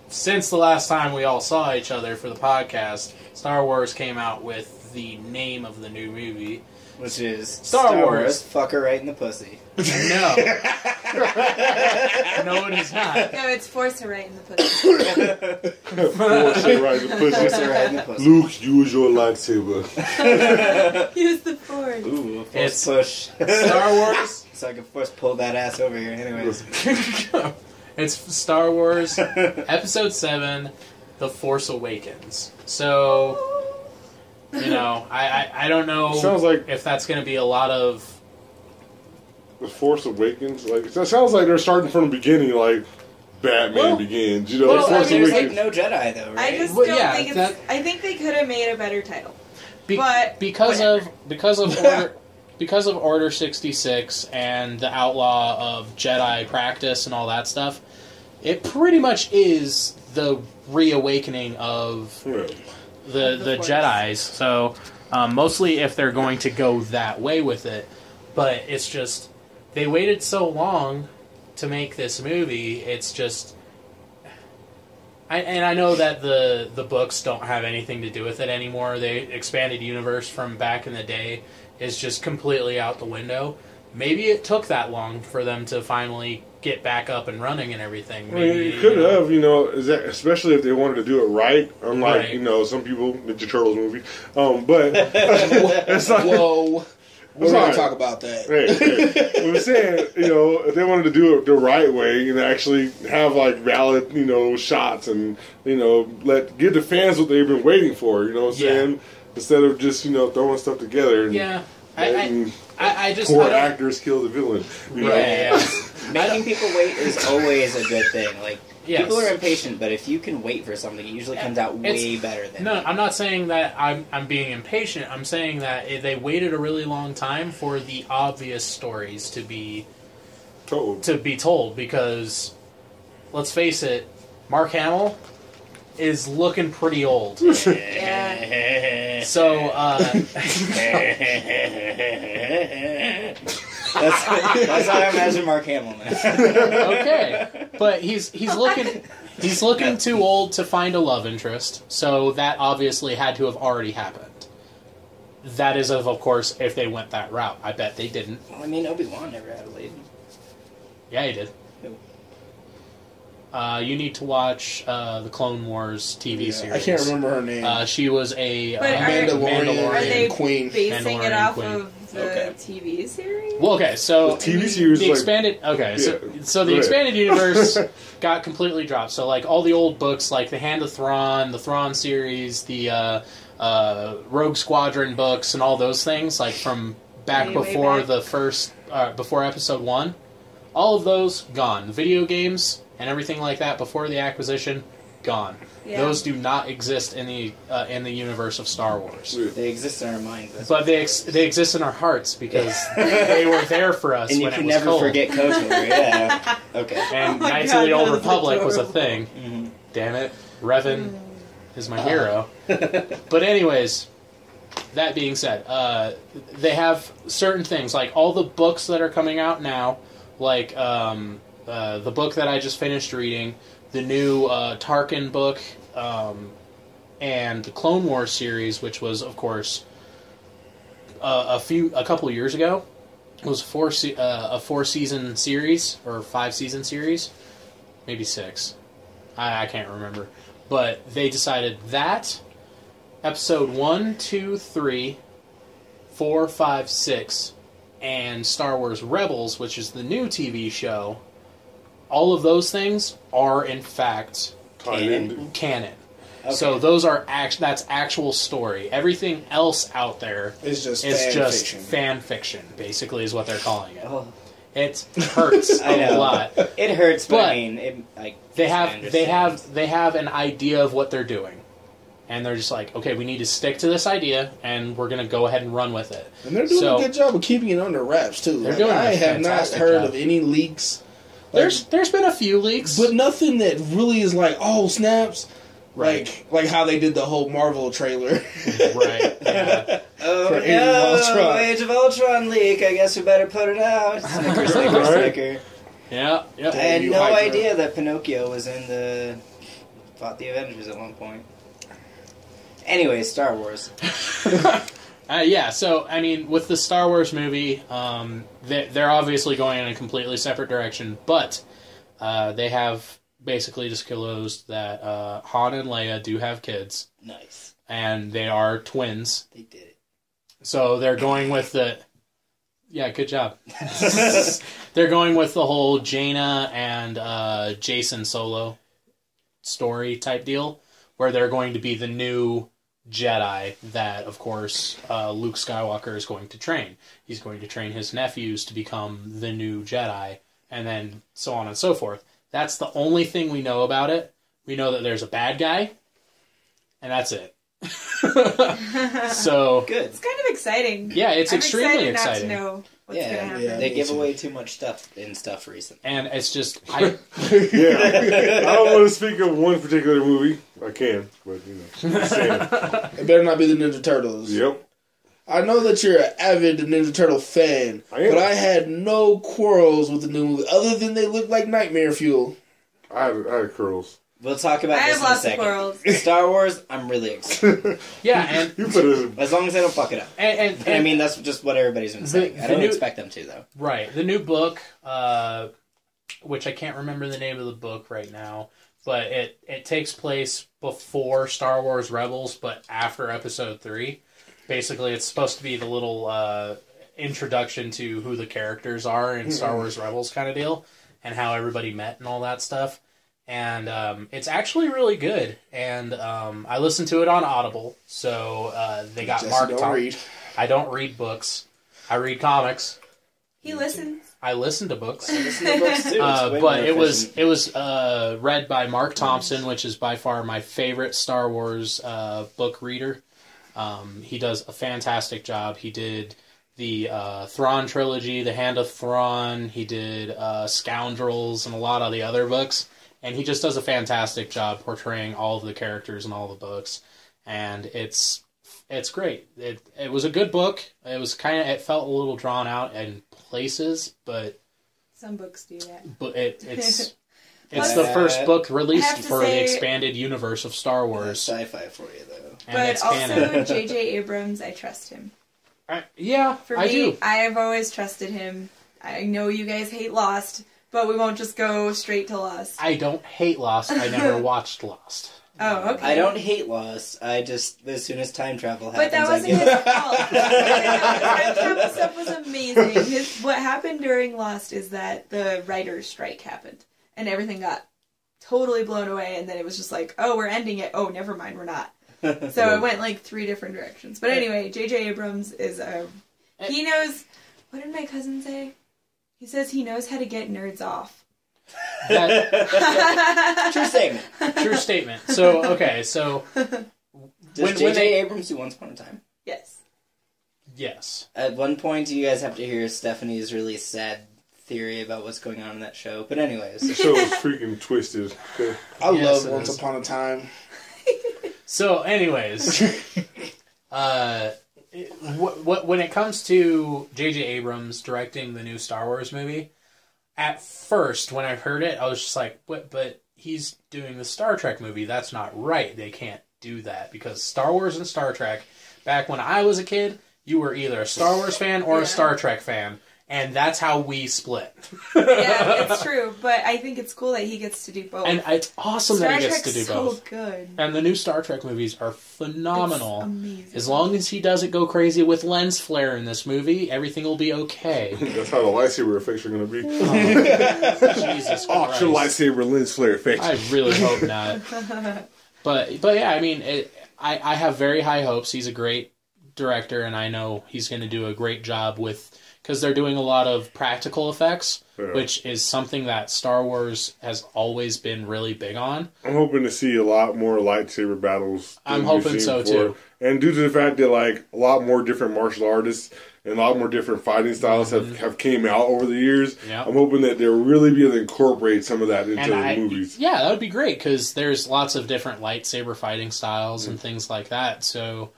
since the last time we all saw each other for the podcast, Star Wars came out with the name of the new movie. Which is Star Wars. Fuck her right in the pussy. No. No, it is not. No, it's Force Her right in the pussy. Force it right in the Force pussy. her right in the pussy. Luke, use your lightsaber. Use the Force. Ooh, It's- force push. Star Wars. So I can force pull that ass over here. Anyways. It's Star Wars Episode 7, The Force Awakens. So, you know, I don't know Sounds like if that's going to be a lot of... The Force Awakens. Like that sounds like they're starting from the beginning, like Batman Begins. You know, well, Force There's like Awakens. no Jedi though, right? I just Well, don't yeah, think it's... that- I think they could have made a better title. But because whatever. of Order 66 and the outlaw of Jedi practice and all that stuff, it pretty much is the reawakening of Yeah. the Force. Jedis. So mostly if they're going to go that way with it, but it's just they waited so long to make this movie. It's just. I know that the books don't have anything to do with it anymore. The expanded universe from back in the day is just completely out the window. Maybe it took that long for them to finally get back up and running and everything. I mean, Maybe, you could have, especially if they wanted to do it right. Unlike, Right. Some people, Ninja Turtles movie. But it's like, whoa. We're Sorry. going to talk about that. hey, I'm saying, if they wanted to do it the right way and actually have like valid, shots and give the fans what they've been waiting for. You know what I'm Yeah. saying? Instead of just throwing stuff together. And, Yeah, and I just poor I don't- actors kill the villain. You know? Yeah. Making people wait is always a good thing. Like Yes. people are impatient, but if you can wait for something, it usually comes out It's- way better than. No, I'm not saying that I'm being impatient. I'm saying that they waited a really long time for the obvious stories to be told because, let's face it, Mark Hamill is looking pretty old. Yeah. So, That's how I imagine Mark Hamill now. okay, but he's looking too old to find a love interest. So that obviously had to have already happened. That is, of course, if they went that route. I bet they didn't. Well, I mean, Obi-Wan never had a lady. Yeah, he did. Who? You need to watch the Clone Wars TV series. I can't remember her name. She was a But Mandalorian Are they queen. basing it Mandalorian off queen. of the Okay. TV series? Well, okay, so The TV series, the like, expanded. Okay, so yeah, the go ahead. expanded universe got completely dropped. So like all the old books, like the Hand of Thrawn, the Thrawn series, the Rogue Squadron books, and all those things, like from back Way before back. the first, before Episode 1, all of those gone. The video games and everything like that before the acquisition, gone. Yeah. Those do not exist in the universe of Star Wars. They exist in our minds. That's But they exist in our hearts because they were there for us and you when it can was never cold. forget KOTOR, yeah. Okay. And Oh my Knights God, of the Old that was Republic was a adorable. thing. Mm-hmm. Damn it, Revan is my hero. But anyways, that being said, they have certain things like all the books that are coming out now, like the book that I just finished reading, the new Tarkin book, and the Clone Wars series, which was, of course, a couple years ago. It was a 4-season series or 5-season series, maybe 6. I can't remember, but they decided that episode 1, 2, 3, 4, 5, 6, and Star Wars Rebels, which is the new TV show. All of those things are in fact canon. Okay. So those are that's actual story. Everything else out there It's just is fan just fiction. fan fiction, basically, is what they're calling it. Oh, It hurts I a know. lot. it hurts, but But I mean, They I have understand. an idea of what they're doing. And they're just like, okay, we need to stick to this idea, and we're going to go ahead and run with it. And they're doing a good job of keeping it under wraps, too. They're doing I have not heard job. of any leaks. There's been a few leaks. But nothing that really is like, oh, snaps. Right. Like how they did the whole Marvel trailer. Right. Yeah. Oh no! Age of Ultron leak. I guess we better put it out. Snicker. Yeah. Yep. I had no idea that Pinocchio was fought the Avengers at one point. Anyway, Star Wars. Yeah, so, I mean, with the Star Wars movie, they're obviously going in a completely separate direction, but they have basically disclosed that Han and Leia do have kids. Nice. And they are twins. They did it. So they're going with the... Yeah, good job. They're going with the whole Jaina and Jason Solo story type deal, where they're going to be the new Jedi that, of course, Luke Skywalker is going to train. He's going to train his nephews to become the new Jedi, and then so on and so forth. That's the only thing we know about it. We know that there's a bad guy, and that's it. So good. It's kind of exciting. Yeah, it's extremely exciting. Not to know what's gonna happen. Yeah, they give away too much stuff recently. And it's just I don't want to speak of one particular movie. I can, but just saying. It better not be the Ninja Turtles. Yep. I know that you're an avid Ninja Turtle fan, but I had no quarrels with the new movie, other than they look like nightmare fuel. I had curls. We'll talk about this in a second. I have lots of quarrels. Star Wars, I'm really excited. Yeah, and as long as they don't fuck it up. And I mean, that's just what everybody's been saying. I don't expect them to, though. Right. The new book, which I can't remember the name of the book right now, but it takes place before Star Wars Rebels, but after Episode 3. Basically, it's supposed to be the little introduction to who the characters are in Star Wars Rebels kind of deal, and how everybody met and all that stuff. And it's actually really good. And I listened to it on Audible, so they got Mark Thompson. I don't read books. I read comics. He listens. I listen to books. I listen to books too. But it was read by Mark Thompson, which is by far my favorite Star Wars book reader. He does a fantastic job. He did the Thrawn trilogy, The Hand of Thrawn. He did Scoundrels and a lot of the other books. And he just does a fantastic job portraying all of the characters in all the books. And it's great. It was a good book. It felt a little drawn out in places, but some books do that. But it's the first book released for the expanded universe of Star Wars. Sci-fi for you, though. But also, J.J. Abrams, I trust him. For me, I do. I have always trusted him. I know you guys hate Lost, but we won't just go straight to Lost. I don't hate Lost. I never watched Lost. Oh, okay. I don't hate Lost. I just, as soon as time travel happens, but that wasn't his fault. Time travel stuff was amazing. What happened during Lost is that the writer's strike happened, and everything got totally blown away, and then it was just like, oh, we're ending it. Oh, never mind, we're not. So it went like 3 different directions. But anyway, J.J. Abrams is he knows, what did my cousin say? He says he knows how to get nerds off. True statement. True statement. So, okay, so... Does J.J. Abrams do Once Upon a Time? Yes. Yes. At one point, you guys have to hear Stephanie's really sad theory about what's going on in that show. But anyways. The show is freaking twisted. Okay. I love Once Upon a Time. So, anyways... when it comes to J.J. Abrams directing the new Star Wars movie, at first, when I heard it, I was just like, but he's doing the Star Trek movie. That's not right. They can't do that. Because Star Wars and Star Trek, back when I was a kid, you were either a Star Wars fan or a Star Trek fan. And that's how we split. Yeah, it's true. But I think it's cool that he gets to do both. And it's awesome that he gets to do both. So good. And the new Star Trek movies are phenomenal. It's amazing. As long as he doesn't go crazy with lens flare in this movie, everything will be okay. That's how the lightsaber effects are going to be. Oh, Jesus Christ. Auction lightsaber lens flare effects. I really hope not. But yeah, I mean, I have very high hopes. He's a great director, and I know he's going to do a great job with because they're doing a lot of practical effects, Yeah. which is something that Star Wars has always been really big on. I'm hoping to see a lot more lightsaber battles. I'm than hoping we've so, seen before. too. And due to the fact that like a lot more different martial artists and a lot more different fighting styles have came out over the years, Yeah. I'm hoping that they'll really be able to incorporate some of that into the movies. Yeah, that would be great, because there's lots of different lightsaber fighting styles and things like that, so...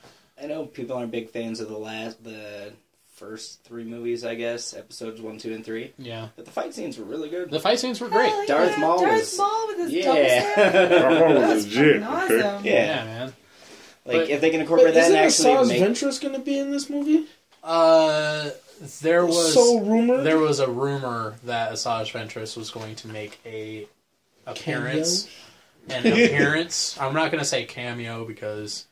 I know people aren't big fans of the first 3 movies, I guess, episodes 1, 2, and 3. Yeah. But the fight scenes were really good. The fight scenes were great. Hell Darth yeah. Maul Darth was- Maul with his Yeah. double saber. Darth Maul That was was legit. fucking Okay? awesome. Yeah, man. Like, But- if they can incorporate that and actually Asajj make... Ventress going to be in this movie? There was... So rumored. There was a rumor that Asajj Ventress was going to make a appearance. An appearance. I'm not going to say cameo, because...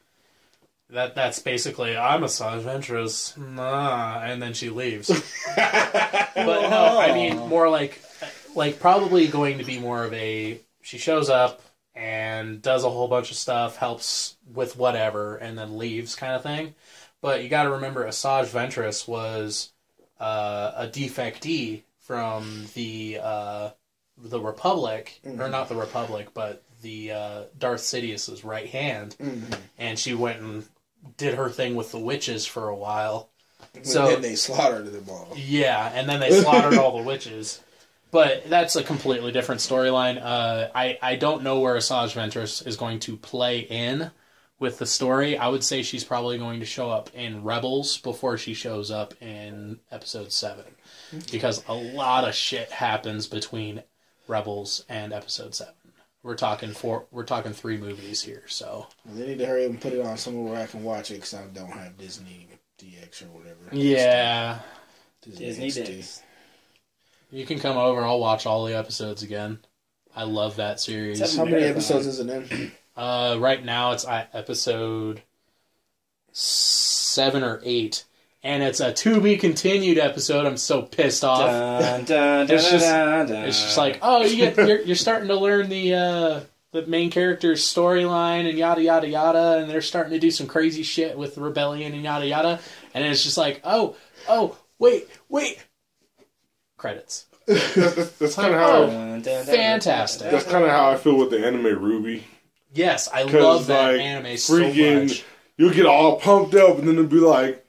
That's basically, I'm Asajj Ventress, nah, and then she leaves. But no, I mean, more like probably going to be more of a, she shows up and does a whole bunch of stuff, helps with whatever, and then leaves kind of thing. But you gotta remember, Asajj Ventress was a defectee from the Republic, or not the Republic, but the Darth Sidious's right hand, and she went and did her thing with the witches for a while. So then they slaughtered them all. Yeah, and then they slaughtered all the witches. But that's a completely different storyline. I don't know where Asajj Ventress is going to play in with the story. I would say she's probably going to show up in Rebels before she shows up in Episode 7. Because a lot of shit happens between Rebels and Episode 7. We're talking 3 movies here, so... They need to hurry up and put it on somewhere where I can watch it, because I don't have Disney DX or whatever. Yeah. Disney XD. Dicks. You can come over, I'll watch all the episodes again. I love that series. How many episodes is it in? Right now it's episode 7 or 8. And it's a to be continued episode. I'm so pissed off. Dun, dun, dun, It's just- dun, dun. It's just like, oh, you're starting to learn the main character's storyline and yada yada yada, and they're starting to do some crazy shit with rebellion and yada yada, and it's just like, oh, wait, credits. That's kind of how. Dun, dun, dun, Fantastic. That's kind of how I feel with the anime Ruby. Yes, I love that like, anime so freaking, much. you'll get all pumped up, and then it'll be like,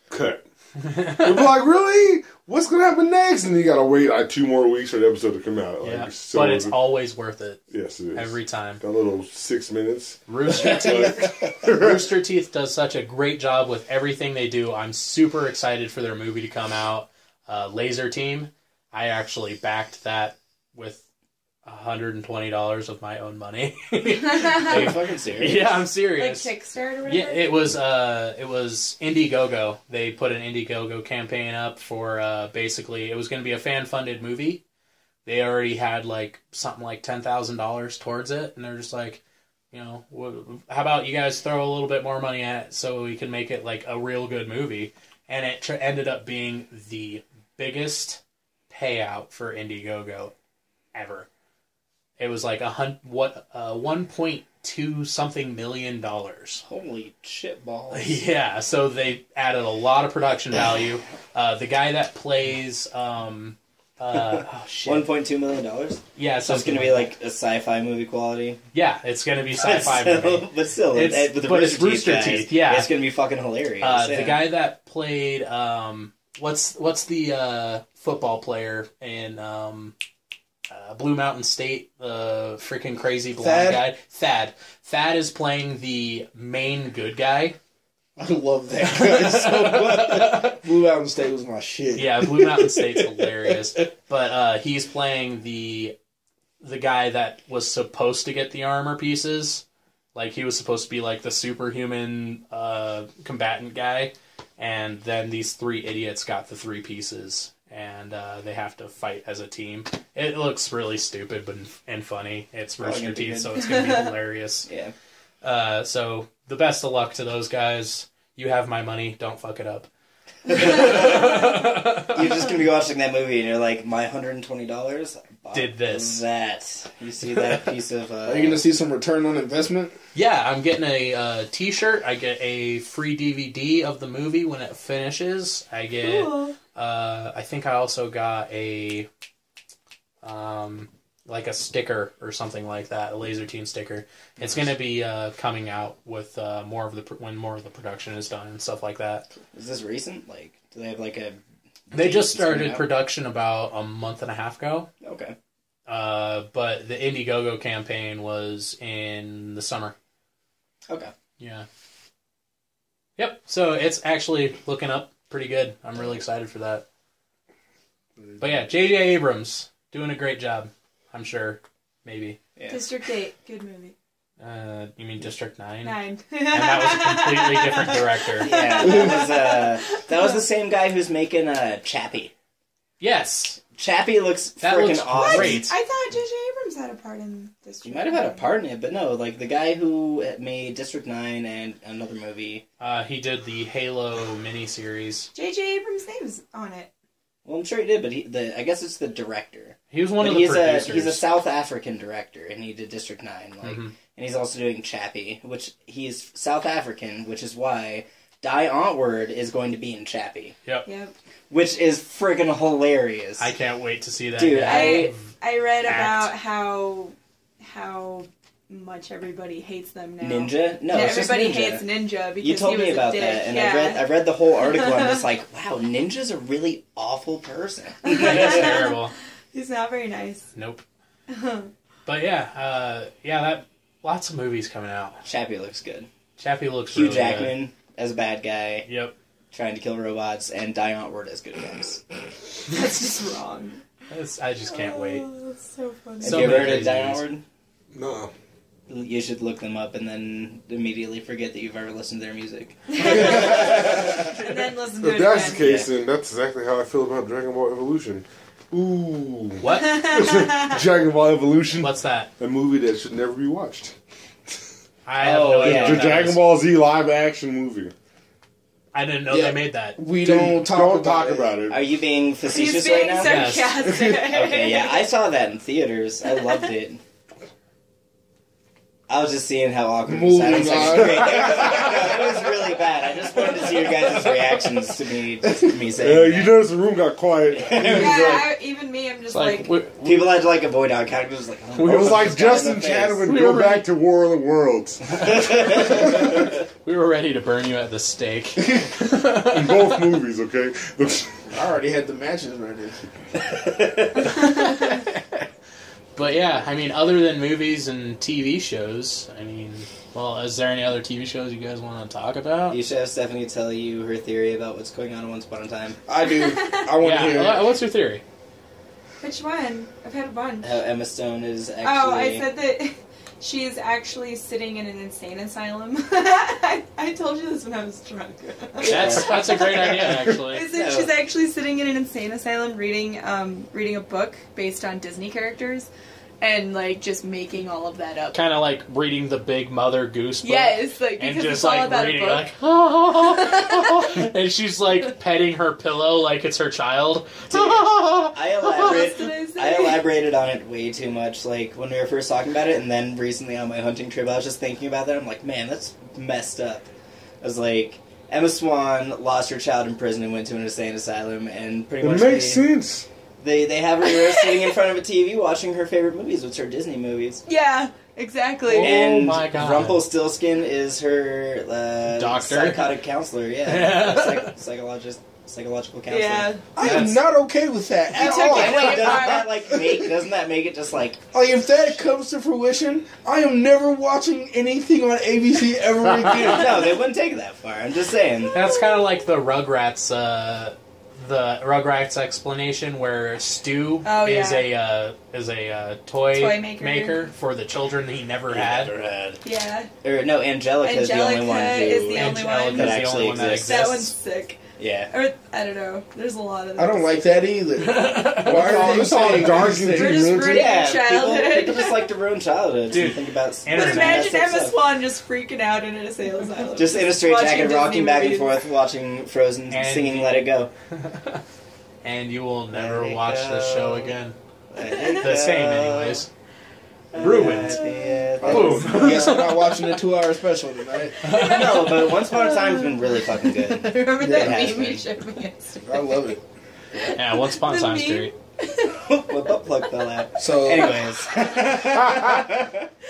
cut. You'll be like, really? What's gonna happen next? And you gotta wait like 2 more weeks for the episode to come out. Yeah, Like, so but it's always worth it yes, it is. every time. That little 6 minutes. Rooster Teeth does such a great job with everything they do. I'm super excited for their movie to come out. Laser Team. I actually backed that with $120 of my own money. Are you fucking serious? Yeah, I'm Like serious. Kickstarter or whatever? Yeah, it was Indiegogo. They put an Indiegogo campaign up for basically it was going to be a fan-funded movie. They already had like something like $10,000 towards it, and they're just like, you know, how about you guys throw a little bit more money at it so we can make it like a real good movie? And it ended up being the biggest payout for Indiegogo ever. It was like 1.2 something million dollars. Holy shit balls. Yeah, so they added a lot of production value. The guy that plays oh shit. $1.2 million? Yeah, So it's going to be like a sci-fi movie quality? yeah, it's going to be sci-fi But movie. But still, It's- with the but it's Rooster Rooster Teeth, Teeth, yeah. It's going to be fucking hilarious. The yeah. guy that played what's the football player in Blue Mountain State, the freaking crazy blonde guy? Thad is playing the main good guy. I love that guy so much. Blue Mountain State was my shit. Yeah, Blue Mountain State's hilarious. But he's playing the guy that was supposed to get the armor pieces. Like, he was supposed to be like the superhuman combatant guy. And then these 3 idiots got the 3 pieces. And they have to fight as a team. It looks really stupid and funny. It's Probably Rooster gonna be Teeth, good. so it's going to be hilarious. Yeah. So the best of luck to those guys. You have my money. Don't fuck it up. You're just going to be watching that movie and you're like, my $120 Did this. That. You see that piece of... Are you going to see some return on investment? Yeah, I'm getting a T-shirt. I get a free DVD of the movie when it finishes. I get Cool. I think I also got a like a sticker or something like that, a Laser Team sticker. It's going to be coming out with when more of the production is done and stuff like that. Is this recent? Like, do they have like a? They just started production about a month and a half ago. Okay. But the Indiegogo campaign was in the summer. Okay. Yeah. Yep. So it's actually looking up pretty good. I'm really excited for that. But yeah, J.J. Abrams doing a great job. I'm sure. Maybe. Yeah. District 8, good movie. You mean District 9? 9. And that was a completely different director. Yeah, that was the same guy who's making Chappie. Yes. Chappie looks That freaking looks awesome. great. I thought J.J. Abrams had a part in District 9. He might have had a part in it, but no, like the guy who made District 9 and another movie. He did the Halo miniseries. J.J. Abrams' name's on it. Well, I'm sure he did, but I guess it's the director. He was one But of the he's producers. he's a South African director, and he did District 9. Like, Mhm. and he's also doing Chappie, which he's South African, which is why Die Antwoord is going to be in Chappie, Yep. Yep. which is friggin' hilarious. I can't wait to see that. Dude, guy. I read Act. about how much everybody hates them now. Ninja? No, Yeah, it's just everybody Ninja. hates Ninja because You told he was me about a dick. that, and yeah. I read the whole article, and I'm just like, wow, Ninja's a really awful person. That's terrible. He's not very nice. Nope. But yeah, that lots of movies coming out. Chappie looks good. Chappie looks Hugh really Jackman as a bad guy, good. Yep. trying to kill robots, and Die Antwoord as good guys. That's just wrong. I just can't wait. Oh, that's so funny. So Have you ever many heard of Die movies. Antwoord? No. You should look them up and then immediately forget that you've ever listened to their music. And then listen to If it that's the again. case, then that's exactly how I feel about Dragon Ball Evolution. Ooh. What? Dragon Ball Evolution, What's that? a movie that should never be watched. I have Oh, no idea. yeah. what The that Dragon is. Ball Z live action movie. I didn't know Yeah. they made that. We Dude, don't talk about it. Are you being He's facetious being right now? Yes. sarcastic. Okay, yeah, I saw that in theaters. I loved it. I was just seeing how awkward it was. Moving It was on. great. It was really bad. I just wanted to see your guys' reactions to me saying You that. notice the room got quiet. Even me, I'm just It's like, like People had to like avoid eye contact. It was like, oh, It was like this guy in Justin the face. Chatterman We go were back to War of the Worlds. we were ready to burn you at the stake. In both movies, okay? I already had the matches ready. But yeah, I mean, other than movies and TV shows, I mean, well, is there any other TV shows you guys want to talk about? You should have Stephanie tell you her theory about what's going on Once Upon a Time. I do. I want to hear Yeah, it. what's your theory? which one? I've had a bunch. How Emma Stone is actually... Oh, I said that she's actually sitting in an insane asylum. I told you this when I was drunk. That's a great idea, actually. I said she's actually sitting in an insane asylum reading a book based on Disney characters and like just making all of that up. Kind of like reading the Big Mother Goose book. Yes, like And because just it's all like about reading a book. like, and she's like petting her pillow like it's her child. What did I say? I elaborated on it way too much, like, when we were first talking about it, and then recently on my hunting trip, I was just thinking about that. I'm like, man, that's messed up. I was like, Emma Swan lost her child in prison and went to an insane asylum, and pretty It much makes sense. they have her sitting in front of a TV watching her favorite movies, which are Disney movies. Yeah, exactly. Oh And my God. Rumpelstiltskin is her Doctor? psychotic counselor, yeah. Psychological counselor. Yeah. I am not okay with that at took all. it I know, way doesn't that make it just like... Like, if that comes to fruition, I am never watching anything on ABC ever again. No, they wouldn't take it that far. I'm just saying. That's kind of like the Rugrats explanation where Stu is a toy maker. for the children he never had. Yeah. Or no, Angelica is the only one who is the only one. Angelica's that the actually only one that exists. That exists. one's sick. Yeah. Or, I don't know. There's a lot of I don't like that either. Why are you It's all saying dark these and things? We're just demented. ruining Yeah, childhood. people just like to ruin childhoods Dude, and think about... But Internet. imagine messed up Emma stuff. Swan just freaking out in an asylum. Just in a straight watching jacket, Disney rocking back and movies. forth, watching Frozen, And- singing Let It Go. And you will never Let it watch go. the show again. Let it The same, go. anyways. Ruined. Boom. Guess I'm not watching a 2-hour special tonight. No, but Once Upon a Time's been really fucking good. Remember It that has meme you been. showed me yesterday? I love it. Yeah, one spot's The on meme. street. What butt plug fell out? So, Anyways.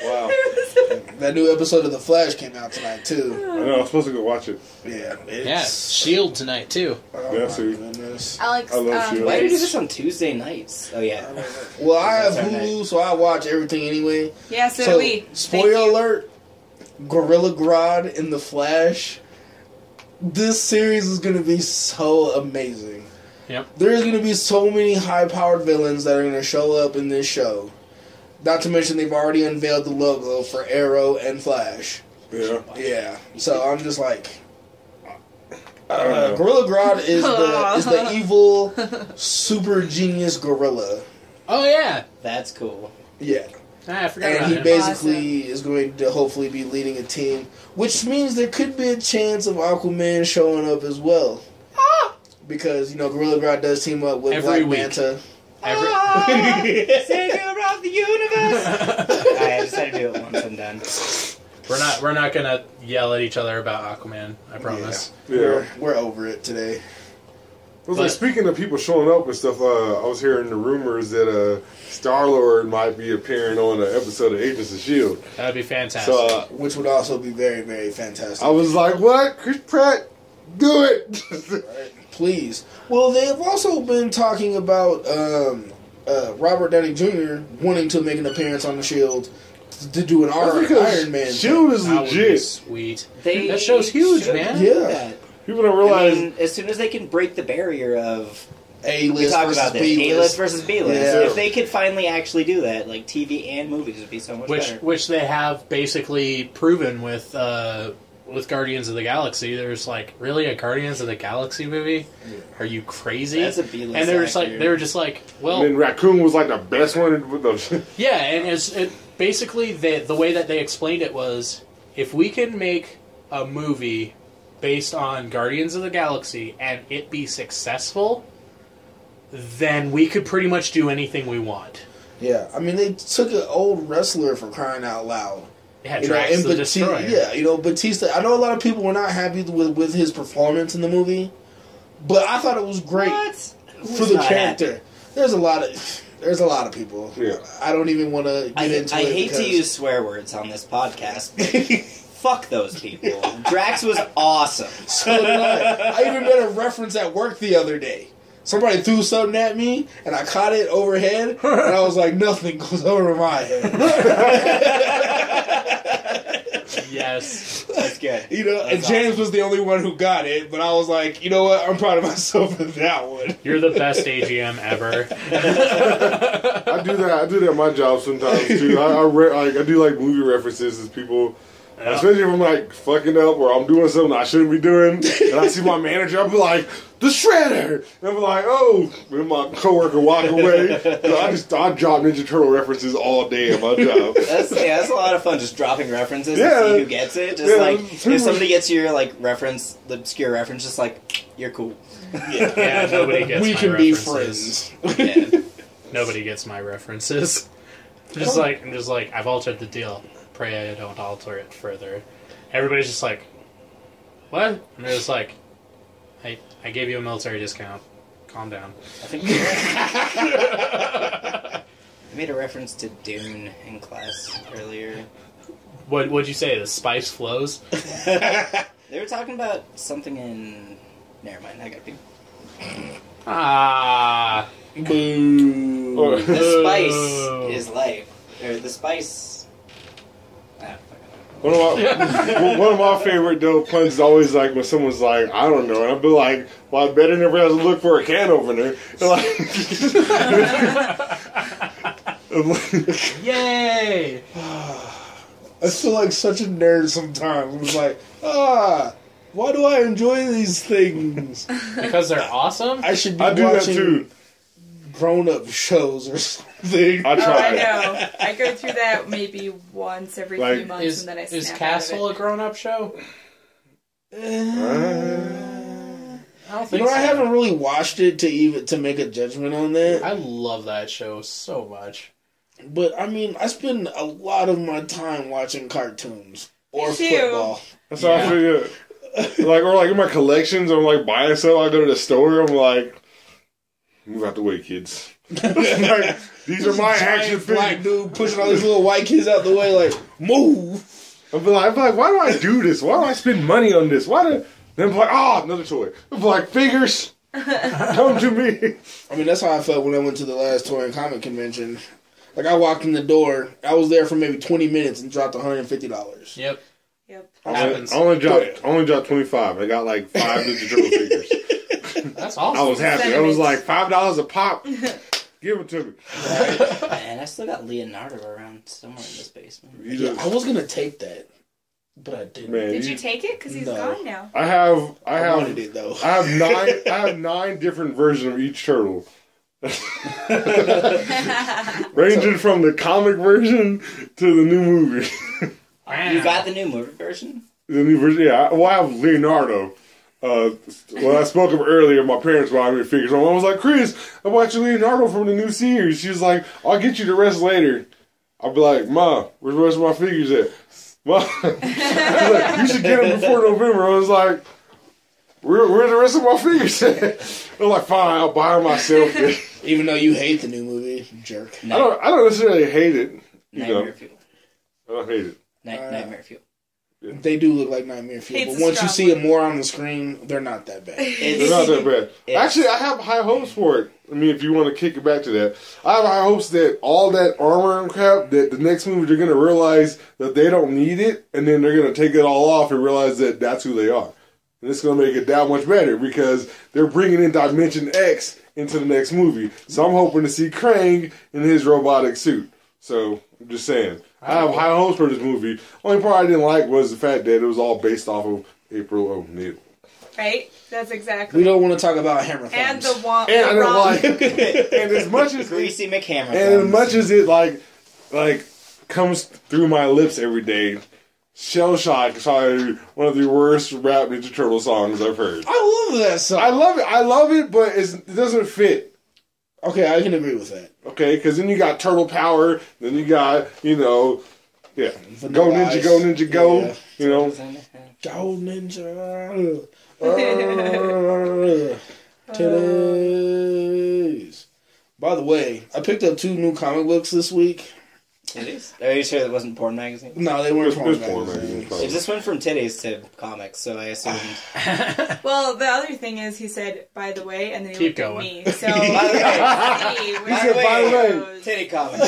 Wow. that new episode of The Flash came out tonight, too. I know, I'm supposed to go watch it. Yeah. It's, Yeah, Shield tonight too. Oh, Yeah, my see. goodness. Alex, I love Shield. Why do you do this on Tuesday nights? Oh, yeah. Well, I have That's Hulu, so I watch everything anyway. Yeah, so do we. Thank spoiler you. alert, Gorilla Grodd in The Flash. This series is going to be so amazing. Yep. There's going to be so many high-powered villains that are going to show up in this show. Not to mention they've already unveiled the logo for Arrow and Flash. Yeah. Yeah. So I'm just like... Gorilla Grodd is the evil, super genius gorilla. Oh yeah. That's cool. Yeah. I forgot And about he him. basically is going to hopefully be leading a team, which means there could be a chance of Aquaman showing up as well. Because, Gorilla Grodd does team up with Every Black week. Manta. Savior of the universe! I just had to do it once and done. We're not gonna yell at each other about Aquaman. I promise. Yeah. We're over it today. It was like, speaking of people showing up and stuff, I was hearing the rumors that Star-Lord might be appearing on an episode of Agents of S.H.I.E.L.D. That'd be fantastic. So Which would also be very, very fantastic. I was like, what? Chris Pratt? Do it! Right? Please. Well, they've also been talking about Robert Downey Jr. wanting to make an appearance on the S.H.I.E.L.D. to do an Iron Man. S.H.I.E.L.D. is That would be legit. sweet. They That show's huge, should man. do Yeah. that. People don't I realize... mean, as soon as they can break the barrier of... We A-list talk versus about this. B-list. A-list versus B-list. Yeah. If they could finally actually do that, like TV and movies would be so much better. Which they have basically proven with Guardians of the Galaxy. There's like, really, a Guardians of the Galaxy movie? Are you crazy? That's a B-list And actor. they were just like, well, And then Raccoon was like the best one with the... yeah, and basically the way that they explained it was, if we can make a movie based on Guardians of the Galaxy and it be successful, then we could pretty much do anything we want. Yeah, I mean, they took an old wrestler for crying out loud. Yeah, You know, Drax and the Destroyer. Yeah, Batista. I know a lot of people were not happy with his performance in the movie, but I thought it was great What? for the character. There's a lot of people. Yeah. I don't even want to get into I it. hate to because- use swear words on this podcast, but fuck those people. Drax was awesome. So did I even made a reference at work the other day. Somebody threw something at me, and I caught it overhead, and I was like, nothing goes over my head. Yes. That's good. And James was the only one who got it, but I was like, you know what? I'm proud of myself for that one. You're the best AGM ever. I do that at my job sometimes, too. I do, like, movie references as people... Especially if I'm like fucking up or I'm doing something I shouldn't be doing, and I see my manager, I'll be like, "The Shredder," and I'm like, "Oh," and my coworker walk away. I drop Ninja Turtle references all day at my job. That's a lot of fun, just dropping references Yeah. and see who gets it. Just Yeah, like, super- if somebody gets your, like, reference, the obscure reference, just like, you're cool. Yeah, nobody gets We my can be references. friends. Yeah. Nobody gets my references. Just like I've altered the deal. Pray I don't alter it further. Everybody's just like, what? And they're just like, I gave you a military discount. Calm down. I think I made a reference to Dune in class earlier. What'd you say? The spice flows? They were talking about something in... Never mind, I gotta pee. Ah. Boo. Or- The spice is life. Or the spice... Ah, fuck it. One of my favorite dope puns is always like when someone's like, "I don't know," and I'll be like, "Well, I bet I never has to look for a can opener." And like, Yay! I feel like such a nerd sometimes. It's like, why do I enjoy these things? Because they're awesome? I should be I do that watching too. grown-up shows or something. I Oh, I try. know. I go through that maybe once every Like, few months, and then I snap Is out Castle of a grown-up show? I don't You think know, so. I haven't really watched it to make a judgment on that. I love that show so much. But I mean, I spend a lot of my time watching cartoons or Me too. football. That's how I feel. Like, or like in my collections, I'm like buying stuff. I go to the store. I'm like, Move out the way, kids. Like, these are my action Giant black figures. dude pushing all these little white kids out the way, like, move. I'm like, why do I do this? Why do I spend money on this? Why do... Then I'm like, another toy. I'm like, figures, come to me. I mean, that's how I felt when I went to the last toy and comic convention. Like, I walked in the door, I was there for maybe 20 minutes and dropped $150. Yep. I only dropped 25. I got like 5 Ninja Turtle figures. That's awesome. I was happy. I was like, $5 a pop. Give it to me. Man, I still got Leonardo around somewhere in this basement. Yeah, I was gonna take that, but I didn't. Man, Did you take it? Because he's gone now. I wanted it though. I have 9 different versions of each turtle. Ranging from the comic version to the new movie. You got the new movie version? The new version, yeah. Well, I have Leonardo. When I spoke of earlier, my parents bought me figures. My mom was like, Chris, I bought you Leonardo from the new series. She was like, I'll get you the rest later. I'll be like, Ma, where's the rest of my figures at? Ma, she's like, you should get them before November. I was like, where's the rest of my figures at? I'm like, fine, I'll buy them myself. Even though you hate the new movie, you jerk. I don't necessarily hate it. Nightmare Fuel. I don't hate it. Nightmare Fuel. They do look like Nightmare Fuel, Hate's but a once you strong see word. them more on the screen, they're not that bad. They're not that bad. Actually, I have high hopes for it. I mean, if you want to kick it back to that, I have high hopes that all that armor and crap, that the next movie they're going to realize that they don't need it, and then they're going to take it all off and realize that that's who they are. And it's going to make it that much better because they're bringing in Dimension X into the next movie. So I'm hoping to see Krang in his robotic suit. So, I'm just saying. I have high hopes for this movie. Only part I didn't like was the fact that it was all based off of April O'Neil. Right? That's exactly. We don't want to talk about Hammer Thumbs. And the one. And I don't like. And as much as Greasy McHammer. and as much as it like comes through my lips every day, Shell Shock is probably one of the worst rap Ninja Turtle songs I've heard. I love that song. I love it, but it doesn't fit. Okay, I can agree with that. Okay, because then you got Turtle Power, then you got, Go Ninja, Ice. Go Ninja, Go, Yeah. Go Ninja. Titties. By the way, I picked up 2 new comic books this week. Titties? Are you sure that wasn't porn magazine? No, they weren't porn There's porn magazines. magazines. It just went from titties to comics, so I assumed. Well, the other thing is, he said, by the way, and then he Keep looked going. at me. So, By the way. he said, by the way. Titty comics.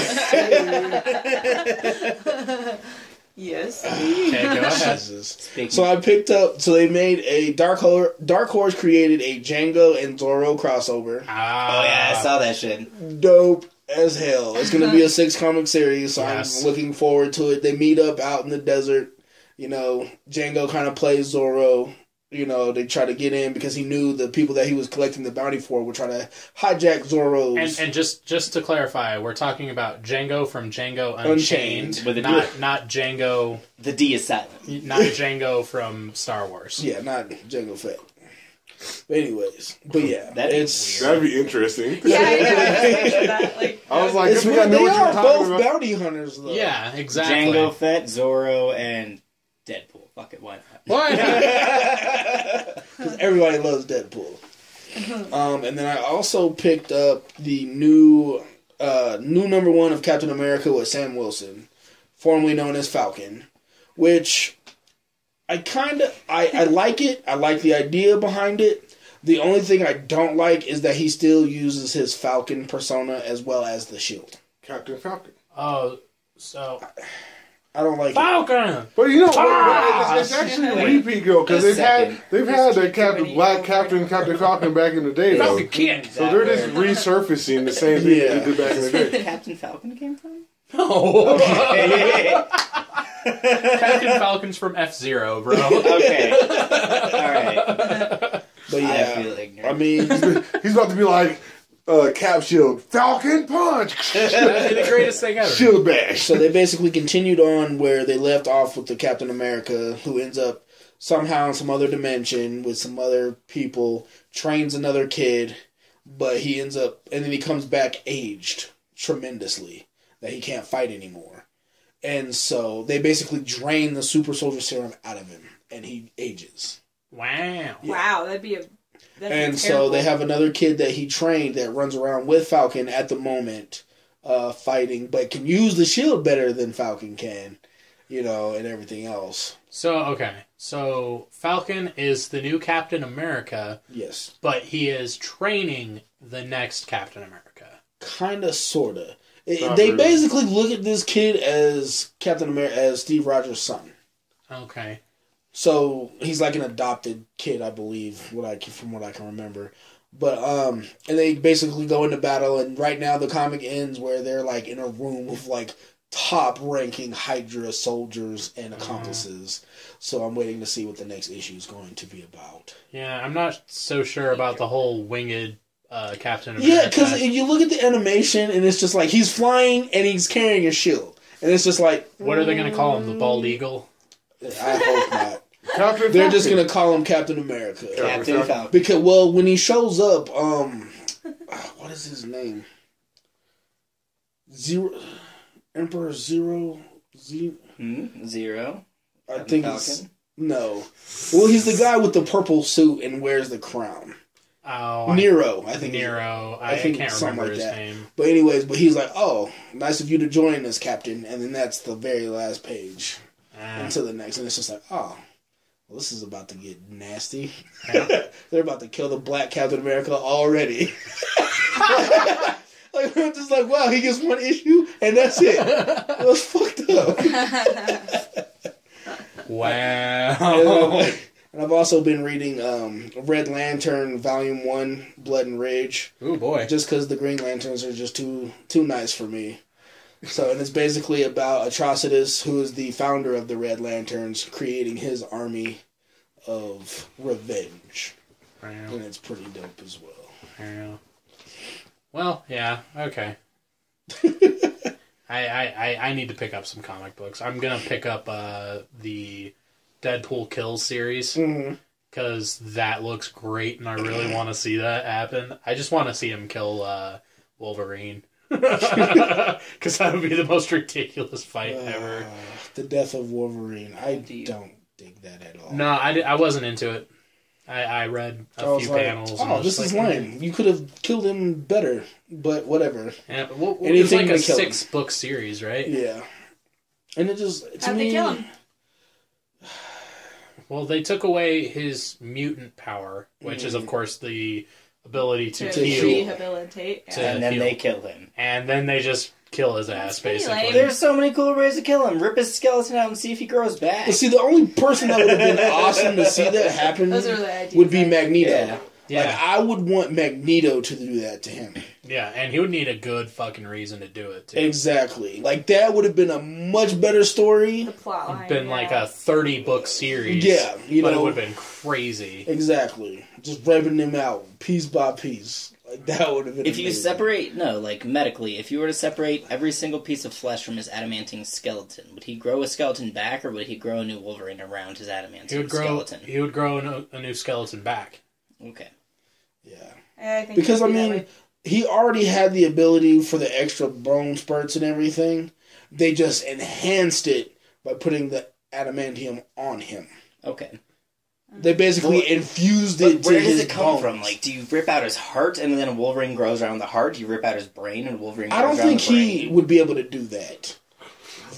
Yes. Okay, go ahead. Speaking So I picked up. So they made a Dark Horse created a Django and Zorro crossover. Oh yeah, I saw that shit. Dope as hell. It's gonna be a 6 comic series, so Yes. I'm looking forward to it. They meet up out in the desert. Django kind of plays Zorro. They try to get in because he knew the people that he was collecting the bounty for would try to hijack Zorro's. And just to clarify, we're talking about Django from Django Unchained, With a not Django, The D is silent. not Django from Star Wars. Yeah, not Django Fett. But anyways, yeah, That'd be interesting. Yeah, I know. That, like, I was like, it's I know they what you're are talking both about. bounty hunters though. Yeah, exactly. Django Fett, Zorro, and Deadpool. Fuck it, why not? Why not? Because everybody loves Deadpool. And then I also picked up the new number 1 of Captain America with Sam Wilson, formerly known as Falcon, which I like it. I like the idea behind it. The only thing I don't like is that he still uses his Falcon persona as well as the shield. Captain Falcon. Oh, so I don't like it. Falcon. But it's actually a repeat though, because they've had the Black Captain Falcon back in the day though. Falcon Kid. So they're just resurfacing the same thing Yeah. they did back in the day. Captain Falcon came from? No. Okay. Captain Falcon's from F-Zero, bro. Okay. Alright. But I yeah, feel ignorant. I mean, He's about to be like Cap Shield, Falcon Punch, That'd be the greatest thing ever. Shield Bash. so they basically continued on where they left off with the Captain America, who ends up somehow in some other dimension with some other people, trains another kid, but he ends up, and then he comes back aged tremendously, that he can't fight anymore. And so they basically drain the super soldier serum out of him, and he ages. Wow. wow, that'd be a And so they have another kid that he trained that runs around with Falcon at the moment, fighting, but can use the shield better than Falcon can, and everything else. So Falcon is the new Captain America. Yes. But he is training the next Captain America. Kinda, sorta. They basically look at this kid as Captain America, as Steve Rogers' son. Okay. So he's like an adopted kid, I believe, from what I can remember. But and they basically go into battle, and right now the comic ends where they're like in a room with like top-ranking Hydra soldiers and accomplices. So I'm waiting to see what the next issue is going to be about. Yeah, I'm not so sure about the whole winged Captain America. Yeah, because you look at the animation, and it's just like he's flying and he's carrying a shield, and it's just like, what are they going to call him? The bald eagle? I hope not. Captain They're Falcon. just gonna call him Captain America. Captain Falcon. Because when he shows up, what is his name? Emperor Zero. Zero. I think it's no. Well, he's the guy with the purple suit and wears the crown. Oh, Nero, I think. Nero. I can't remember his name. But anyways, he's like, "Oh, nice of you to join us, Captain." And then that's the very last page until the next, and it's just like, "Oh, well, this is about to get nasty." Yeah. They're about to kill the black Captain America already. Like, we're just like, wow, he gets one issue and that's it. It was fucked up. Wow. And I've also been reading Red Lantern Volume 1, Blood and Rage. Oh boy. Just because the Green Lanterns are just too nice for me. So, and it's basically about Atrocitus, who is the founder of the Red Lanterns, creating his army of revenge. And it's pretty dope as well. Well, yeah, okay. I need to pick up some comic books. I'm gonna pick up the Deadpool Kills series because that looks great, and I really want to see that happen. I just want to see him kill Wolverine because that would be the most ridiculous fight ever. The death of Wolverine. I don't dig that at all. No, I wasn't into it. I read a few panels. Oh, this is lame. You could have killed him better, but whatever. Yeah, but it was like a 6-book series, right? Yeah. And it just... How'd they kill him? Well, they took away his mutant power, which is, of course, the ability to heal. Rehabilitate. Yeah. And then they kill him. And then they just kill his ass, basically. lame. There's so many cool ways to kill him. Rip his skeleton out and see if he grows back. But see, the only person that would have been awesome to see that happen would be Magneto. Yeah. Like, I would want Magneto to do that to him. Yeah, and he would need a good fucking reason to do it, too. Exactly. Like, that would have been a much better story. The plot line, Been like a 30-book series. Yeah, but it would have been crazy. Exactly. Just ripping him out, piece by piece. Like, that would have been If you amazing. separate, medically, if you were to separate every single piece of flesh from his adamantine skeleton, would he grow a skeleton back, or would he grow a new Wolverine around his adamantine skeleton? He would grow a new skeleton back. Okay. Yeah. I think because, I mean, he already had the ability for the extra bone spurts and everything. They just enhanced it by putting the adamantium on him. Okay. They basically infused it to his Where does it come bones. from? Like, do you rip out his heart and then Wolverine grows around the heart? Do you rip out his brain and Wolverine grows I don't around think the brain? he would be able to do that.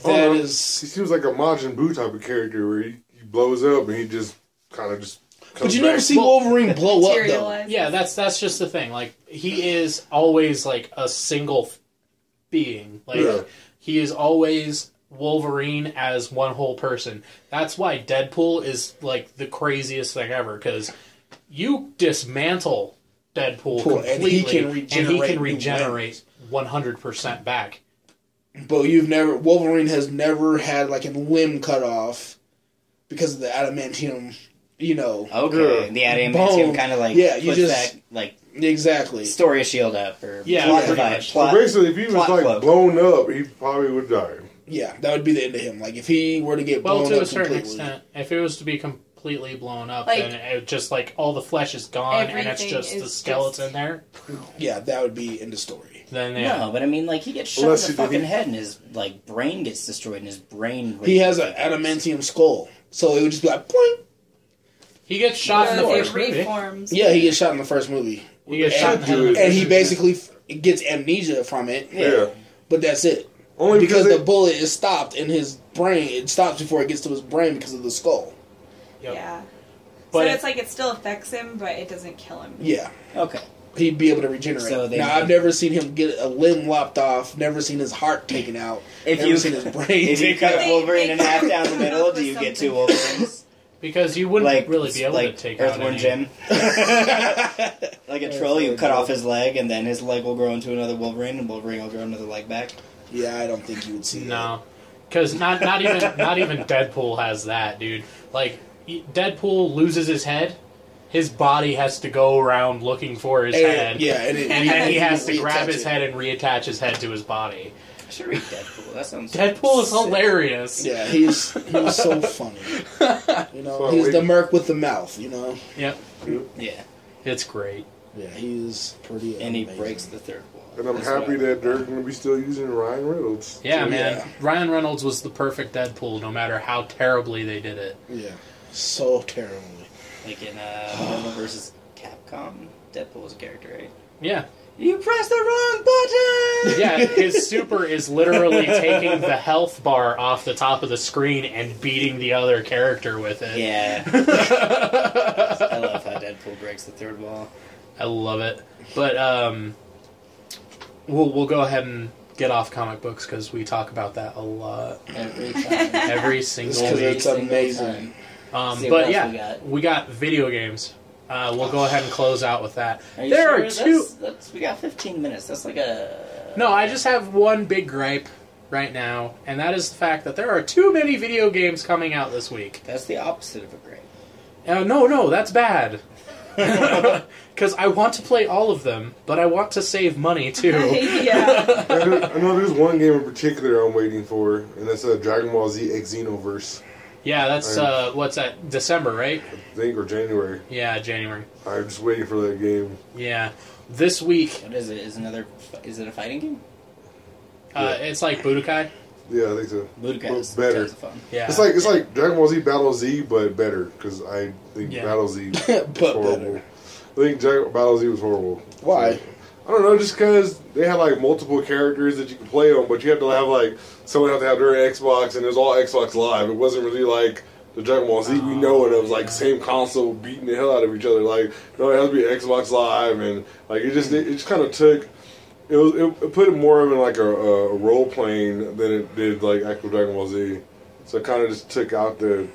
That is... He seems like a Majin Buu type of character where he blows up and he just kind of just comes But you back. never see Wolverine blow up, though. Yeah, that's just the thing. Like, he is always, like, a single being. Like, he is always Wolverine as one whole person. That's why Deadpool is, like, the craziest thing ever, because you dismantle Deadpool completely, and he can regenerate 100% back. But Wolverine has never had, like, a limb cut off because of the adamantium, Okay, the adamantium kind of, like, puts that, like... Exactly. Story of S.H.I.E.L.D. up, or pretty much. So basically, if he was, like, blown up, he probably would die. Yeah, that would be the end of him. Like, if he were to get blown up to a certain completely. extent, if it was to be completely blown up, Like, then it just, like, all the flesh is gone, and it's just the skeleton there. Yeah, that would be in the story. Then, yeah. No, but I mean, like, he gets shot in the fucking head, and his, like, brain gets destroyed, and his brain... He has an adamantium skull, so it would just be like, boing. He gets shot in the first movie. reforms. Yeah, he gets shot in the first movie. He gets shot in the head. And he basically gets amnesia from it. Yeah. But that's it. Only because they- the bullet is stopped in his brain. It stops before it gets to his brain because of the skull. Yep. Yeah. But so it's like it still affects him, but it doesn't kill him. Yeah. Okay. He'd be able to regenerate. So they- now, I've never seen him get a limb lopped off, never seen his heart taken out, never seen his brain If you taken cut out. Wolverine in half down the come middle, up do with you get something. two Wolverines? because you wouldn't really be able to take out Earthworm any. Jim. Like a troll, you cut off his leg, and then his leg will grow into another Wolverine, and Wolverine will grow another leg back. Yeah, I don't think you would see that. No, because not even Deadpool has that, dude. Like Deadpool loses his head, his body has to go around looking for his head. Yeah, and then he has to grab reattach his it. head and reattach his head to his body. I should read Deadpool. That sounds. Deadpool is sick. hilarious. Yeah, he's so funny. You know, So he's we- the merc with the mouth. You know. Yep, Yeah, it's great. Yeah, he's pretty. and he amazing. breaks the third wall. And I'm That's what happy I- that they're going to be still using Ryan Reynolds. Yeah, Oh, man. yeah. Ryan Reynolds was the perfect Deadpool, no matter how terribly they did it. Yeah, so terrible. Like in Marvel vs. Capcom, Deadpool was a character, right? Yeah. You pressed the wrong button! Yeah, his super is literally taking the health bar off the top of the screen and beating the other character with it. Yeah. I love how Deadpool breaks the third wall. I love it. But we'll go ahead and get off comic books because we talk about that a lot. Every time. Every Just single 'cause week. it's amazing. See what But else yeah, we got video games. We'll go ahead and close out with that. Are you There sure? are two. We got 15 minutes. That's like a... No, I just have one big gripe right now, and that is the fact that there are too many video games coming out this week. That's the opposite of a grape. No, that's bad. Because I want to play all of them, but I want to save money too. Yeah. I know there's one game in particular I'm waiting for, and that's Dragon Ball Z X Xenoverse, Yeah, that's what's that? December, right? I think, or January. Yeah, January. I'm just waiting for that game. Yeah, this week What is it? Is it a fighting game? it's like Budokai. Yeah, I think so. Budokai is better. tons of fun. Yeah, It's like Dragon Ball Z Battle Z, but better, because I think Yeah. Battle Z was But horrible. better. I think Battle Z was horrible. Why? I don't know, just because they had like multiple characters that you could play on, but you had to have like someone have to have their Xbox, and it was all Xbox Live. It wasn't really like the Dragon Ball Z we know it. It was like same console beating the hell out of each other. Like no, it has to be Xbox Live, and like it just kind of took. It put it more of in like a role playing than it did like actual Dragon Ball Z. So it kind of just took out the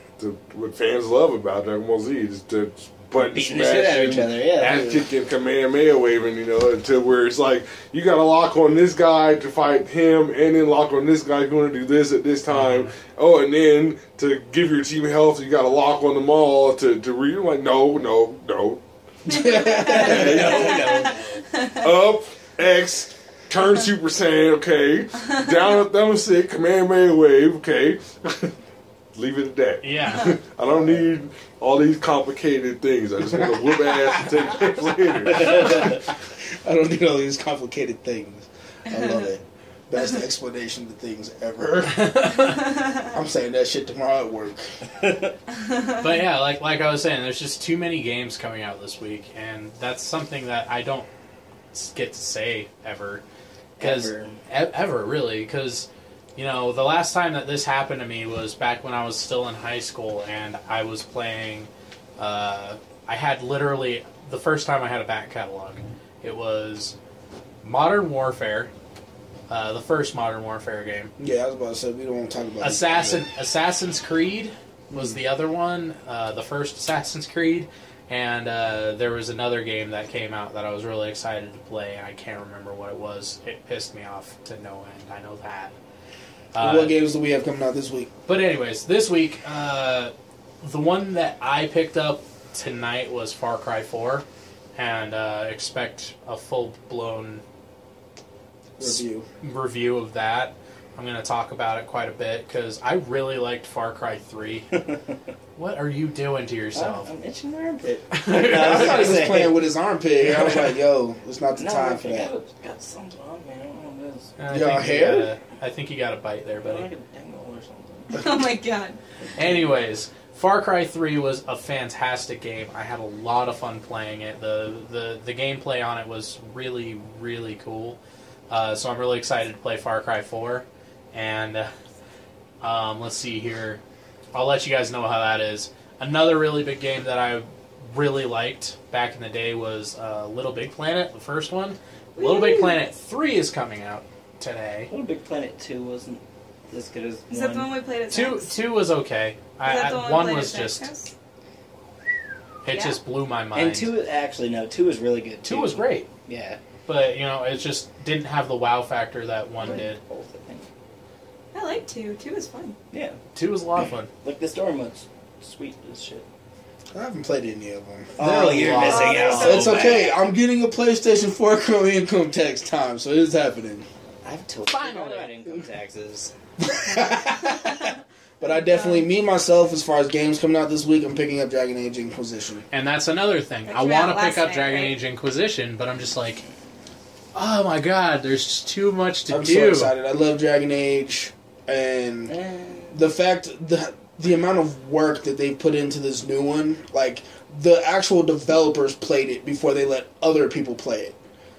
what fans love about Dragon Ball Z, just the button Beating the shit out of each smashing, other, yeah. ass kicking, Kamehameha waving, until where it's like you got to lock on this guy to fight him, and then lock on this guy going to do this at this time. Oh, and then to give your team health, you got to lock on them all to read. I'm like, no. Up, X, turn Super Saiyan, okay. Down up, thumbstick, Kamehameha wave, okay. Leave it at that. yeah. I don't need all these complicated things. I just want to whoop ass and take it later. I don't need all these complicated things. I love it. Best explanation to things ever. I'm saying that shit tomorrow at work. But yeah, like I was saying, there's just too many games coming out this week, and that's something that I don't get to say ever. Ever, really, because the last time that this happened to me was back when I was still in high school, and I was playing. I had literally the first time I had a back catalog. It was Modern Warfare, the first Modern Warfare game. Yeah, I was about to say we don't want to talk about Assassin's Creed was the other one, the first Assassin's Creed, and there was another game that came out that I was really excited to play, and I can't remember what it was. It pissed me off to no end. I know that. What games do we have coming out this week? But anyways, this week, the one that I picked up tonight was Far Cry 4, and expect a full-blown review of that. I'm going to talk about it quite a bit, because I really liked Far Cry 3. What are you doing to yourself? I'm itching my armpit. I thought he was playing with his armpit. I was like, yo, it's not the time for that. Got something on me. I don't know what it is. I Your think hair? I think you got a bite there, Like buddy. a dangle or something. Oh my god. Anyways, Far Cry 3 was a fantastic game. I had a lot of fun playing it. The gameplay on it was really, really cool. So I'm really excited to play Far Cry 4. And let's see here. I'll let you guys know how that is. Another really big game that I really liked back in the day was Little Big Planet, the first one. Woo! Little Big Planet 3 is coming out today. Little Big Planet 2 wasn't as good as 1. Is that the one we played at Zach's? Two was okay. Is that the One we played was at Zach's just... house? It Yeah. just blew my mind. And 2, actually, no, 2 was really good, too. 2 was great. Yeah. But, you know, it just didn't have the wow factor that 1 did. Both, I think. I like 2. 2 is fun. Yeah. 2 was a lot of fun. Like, the story mode's sweet as shit. I haven't played any of them. Oh, you're wow. missing out. Oh, It's okay. I'm getting a PlayStation 4 current income tax time, so it's happening. I've totally Finally. forgot about income taxes. But I definitely, me myself, as far as games coming out this week, I'm picking up Dragon Age Inquisition. And that's another thing. That I came want out to pick last up night, Dragon right? Age Inquisition, but I'm just like, oh my god, there's just too much to I'm do. so excited. I love Dragon Age, and the fact the amount of work that they put into this new one, like the actual developers played it before they let other people play it,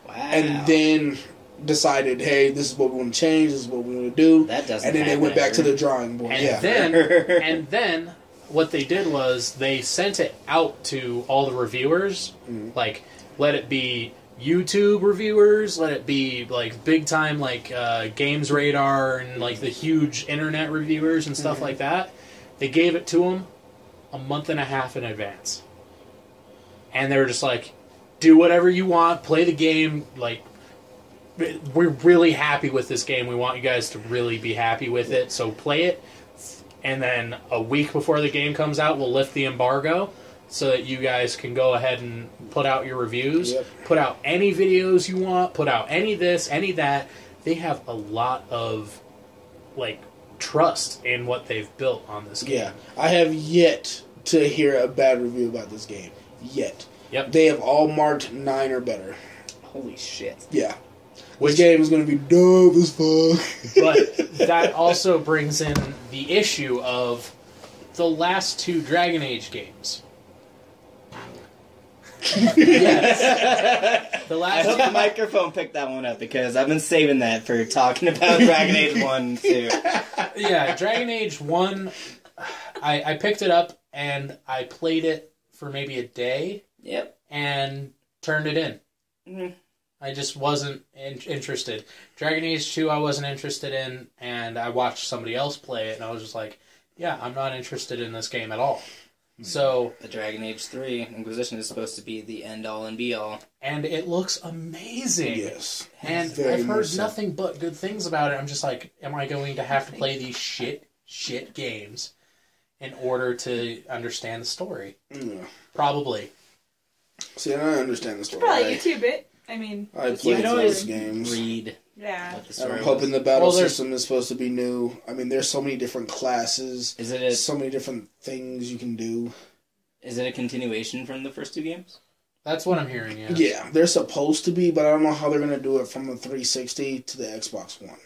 Wow. and then decided, hey, this is what we want to change, this is what we want to do, That doesn't and then they happen went back ever. to the drawing board. And Yeah, then what they did was they sent it out to all the reviewers, like let it be YouTube reviewers, let it be like big time like Games Radar and like the huge internet reviewers and stuff like that. They gave it to them a month and a half in advance, and they were just like, do whatever you want, play the game, like. We're really happy with this game. We want you guys to really be happy with it. So play it, and then a week before the game comes out, we'll lift the embargo so that you guys can go ahead and put out your reviews. Yep. Put out any videos you want. Put out any this, any that. They have a lot of like trust in what they've built on this game. yeah. I have yet to hear a bad review about this game. Yet. Yep. They have all marked 9 or better. Holy shit. Yeah. Which- This game is going to be dope as fuck. But that also brings in the issue of the last 2 Dragon Age games. Yes. The I last hope 2 the microphone picked that one up because I've been saving that for talking about Dragon Age 1 too. Yeah, Dragon Age 1, I picked it up and I played it for maybe a day Yep. and turned it in. Mhm. I just wasn't interested. Dragon Age 2 I wasn't interested in, and I watched somebody else play it, and I was just like, yeah, I'm not interested in this game at all. So, The Dragon Age 3 Inquisition is supposed to be the end-all and be-all. and it looks amazing. Yes. And Very I've much heard so. nothing but good things about it. I'm just like, am I going to have to play these shit games in order to understand the story? Yeah. Probably. See, I understand the story. Probably YouTube it. I mean, I just played You can YouTube those always it. games. read Yeah. what the story I'm hoping was. the battle Well, there's- system is supposed to be new. I mean, there's so many different classes, Is it so many different things you can do. a continuation from the first 2 games? That's what I'm hearing, yeah. Yeah, they're supposed to be, but I don't know how they're going to do it from the 360 to the Xbox One.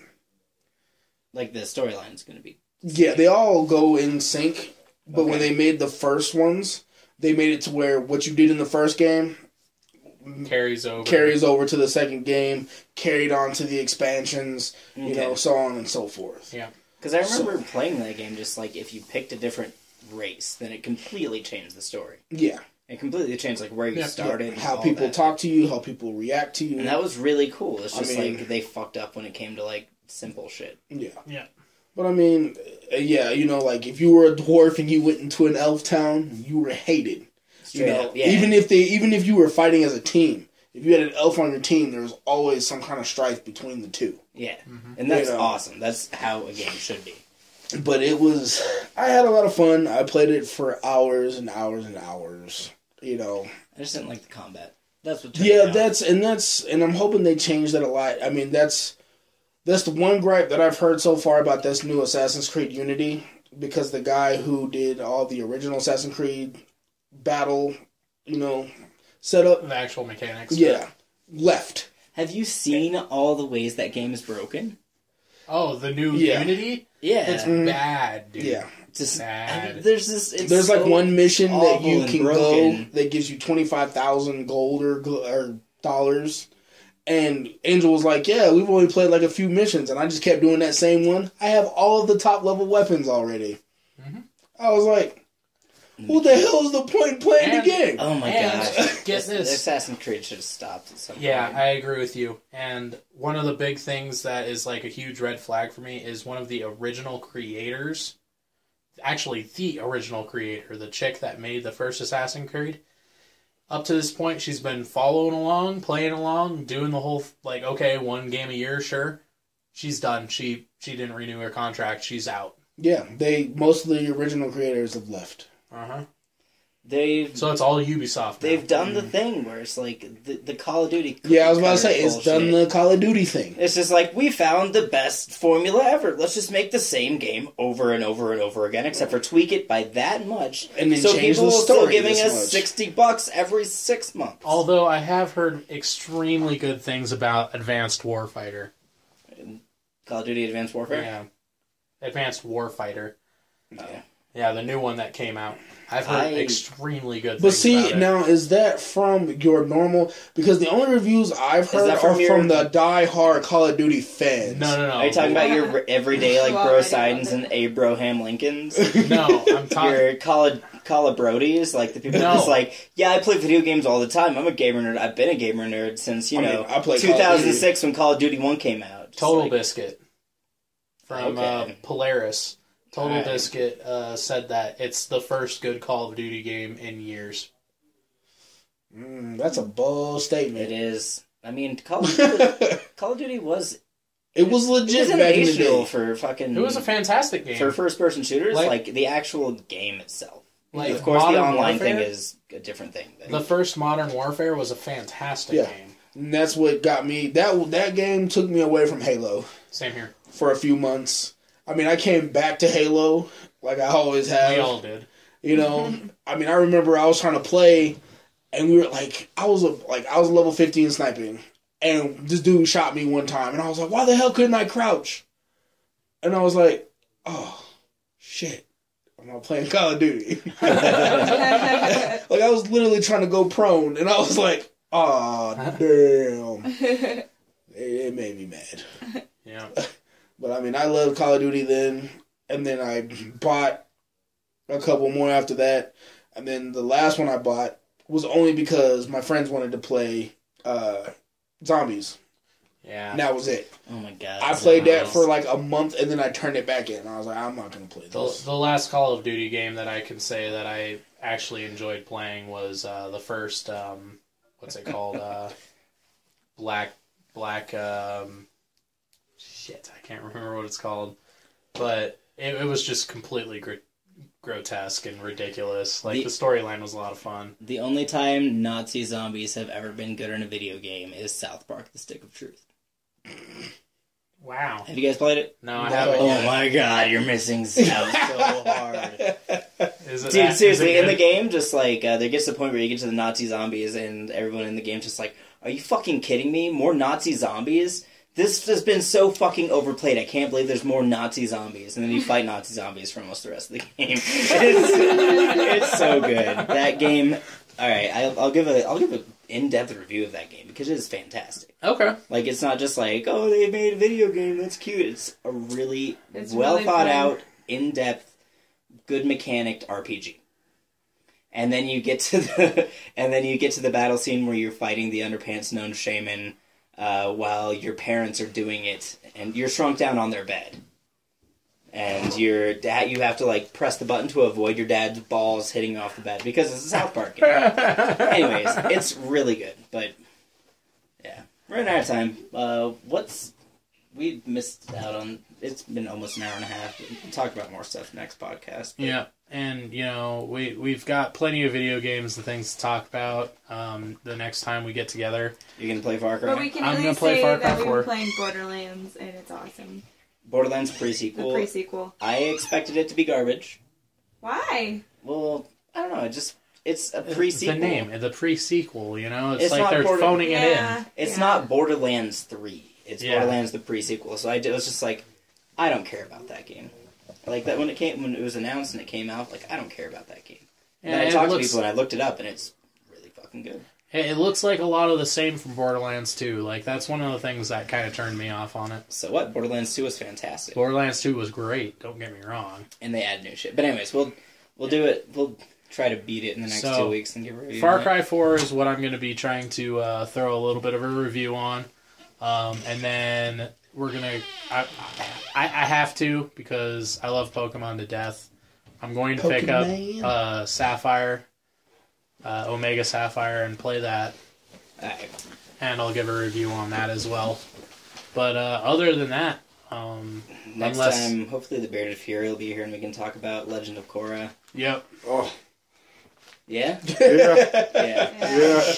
Like the storyline is going to be. Yeah, they all go in sync, but when Okay. they made the first ones, they made it to where what you did in the first game Carries over. carries over to the second game, carried on to the expansions, you Okay. know, so on and so forth. Yeah. Because I remember playing that game just like if you picked a different race, then it completely changed the story. Yeah. It completely changed like where you Yeah. started, and How all people that. talk to you, how people react to you. and that was really cool. It's I just mean- like they fucked up when it came to like simple shit. Yeah. Yeah. But I mean, yeah, you know, like if you were a dwarf and you went into an elf town, you were hated. Straight You know, up, yeah. even if you were fighting as a team, if you had an elf on your team, there was always some kind of strife between the two. Yeah, and that's You know. awesome. That's how a game should be. But I had a lot of fun. I played it for hours and hours and hours. You know, I just didn't like the combat. That's what. turned yeah, me off. and I'm hoping they change that a lot. I mean, that's the one gripe that I've heard so far about this new Assassin's Creed Unity, because the guy who did all the original Assassin's Creed battle, you know, setup, The actual mechanics. yeah, left. Have you seen all the ways that game is broken? Oh, the new Yeah. Unity? Yeah, It's bad, dude. Yeah. just Sad. there's like one mission that you can broken. go that gives you 25,000 gold or dollars. And Angel was like, yeah, we've only played like a few missions, and I just kept doing that same one. I have all of the top level weapons already. Mm-hmm. I was like, what the hell is the point in playing the game? Oh my gosh. Get this. Assassin's Creed should have stopped at some point. Yeah, I agree with you. And one of the big things that is like a huge red flag for me is one of the original creators, actually the original creator, the chick that made the first Assassin's Creed. Up to this point, she's been following along, playing along, doing the whole, like, okay, one game a year, sure. She's done. She didn't renew her contract. She's out. Yeah, most of the original creators have left. Uh-huh. So it's all Ubisoft now. They've done the thing where it's like the Call of Duty. Yeah, I was about to say, it's done the Call of Duty thing. It's just like, we found the best formula ever. Let's just make the same game over and over and over again, except for tweak it by that much. And then so change people the will still story giving this us much. $60 every 6 months. Although I have heard extremely good things about Advanced Warfighter. Call of Duty Advanced Warfare? Yeah. Advanced Warfighter. Yeah. Yeah, the new one that came out. I've heard extremely good things But see, about it. now, is that from your normal... Because the only reviews I've heard are from the die-hard Call of Duty fans. No. Are you talking about your everyday, like, Well, Bro I didn't Sidens know and Abraham Lincolns? No, I'm talking... Your Call of Brodies? Like, the people that's like, yeah, I play video games all the time. I'm a gamer nerd. I've been a gamer nerd since, I played 2006 when Call of Duty 1 came out. Just Total like, Biscuit from Polaris. Total Biscuit said that it's the first good Call of Duty game in years. That's a bold statement. It is. I mean, Call of Duty was... It was legit it was back in the day. for fucking... It was a fantastic game. For first-person shooters, like the actual game itself. Like, of course, the Modern online Warfare, thing is a different thing. The first Modern Warfare was a fantastic game. And that's what got me... That game took me away from Halo. Same here. For a few months. I mean, I came back to Halo, like I always have. We all did. You know? I mean, I remember I was trying to play, and we were like... I was level 15 sniping. And this dude shot me one time, and I was like, why the hell couldn't I crouch? And I was like, oh, shit. I'm not playing Call of Duty. Like, I was literally trying to go prone, and I was like, oh, damn. It made me mad. Yeah. But, I mean, I loved Call of Duty then, and then I bought a couple more after that. And then the last one I bought was only because my friends wanted to play Zombies. Yeah. And that was it. Oh my god. I played that for like a month, and then I turned it back in. I was like, I'm not going to play this. The last Call of Duty game that I can say that I actually enjoyed playing was the first, what's it called? Black, shit, I can't remember what it's called. But it was just completely grotesque and ridiculous. Like, the storyline was a lot of fun. The only time Nazi zombies have ever been good in a video game is South Park: The Stick of Truth. Wow. Have you guys played it? No, I haven't. Oh my god, you're missing out so hard. Dude, Is seriously, it in the good? game, just like, there gets to the point where you get to the Nazi zombies and everyone in the game's just like, are you fucking kidding me? More Nazi zombies? This has been so fucking overplayed. I can't believe there's more Nazi zombies. And then you fight Nazi zombies for most of the rest of the game. It's so good. That game... Alright, I'll give an in-depth review of that game because it is fantastic. Okay. Like, it's not just like, oh, they made a video game, that's cute. It's a really well-thought-out, in-depth, good mechanicked RPG. And then you get to the battle scene where you're fighting the underpants known shaman while your parents are doing it, and you're shrunk down on their bed. And your dad, you have to like press the button to avoid your dad's balls hitting off the bed because it's a South Park game. Anyways, it's really good, but yeah, we're out of time. We missed out on? It's been almost an hour and a half. We'll talk about more stuff next podcast. But. Yeah, and we've got plenty of video games and things to talk about. The next time we get together, You're gonna play Far Cry. But we can I'm at gonna least play say Far Cry that we've 4. been playing Borderlands, and it's awesome. Borderlands The pre-sequel. pre-sequel. I expected it to be garbage. Why? Well, I don't know. It's a pre-sequel. the name, the pre-sequel. It's It's like not they're phoning it in. It's not Borderlands 3. It's Yeah. Borderlands the pre-sequel. So I was just like, I don't care about that game. Like that when it was announced and it came out, like I don't care about that game. And Yeah, then I it talked to looks- people and I looked it up and it's really fucking good. It looks like a lot of the same from Borderlands 2. Like, that's one of the things that kind of turned me off on it. So what? Borderlands 2 was fantastic. Borderlands 2 was great, don't get me wrong. And they add new shit. But anyways, we'll do it. We'll try to beat it in the next 2 weeks and give a review. Far Cry 4 is what I'm going to be trying to throw a little bit of a review on. And then we're going to... I have to, because I love Pokemon to death. I'm going to pick up Sapphire, Omega Sapphire, and play that. Alright. And I'll give a review on that as well. But other than that... Next time, hopefully the Bearded Fury will be here and we can talk about Legend of Korra. Yep. Oh. Yeah? Yeah. Yeah.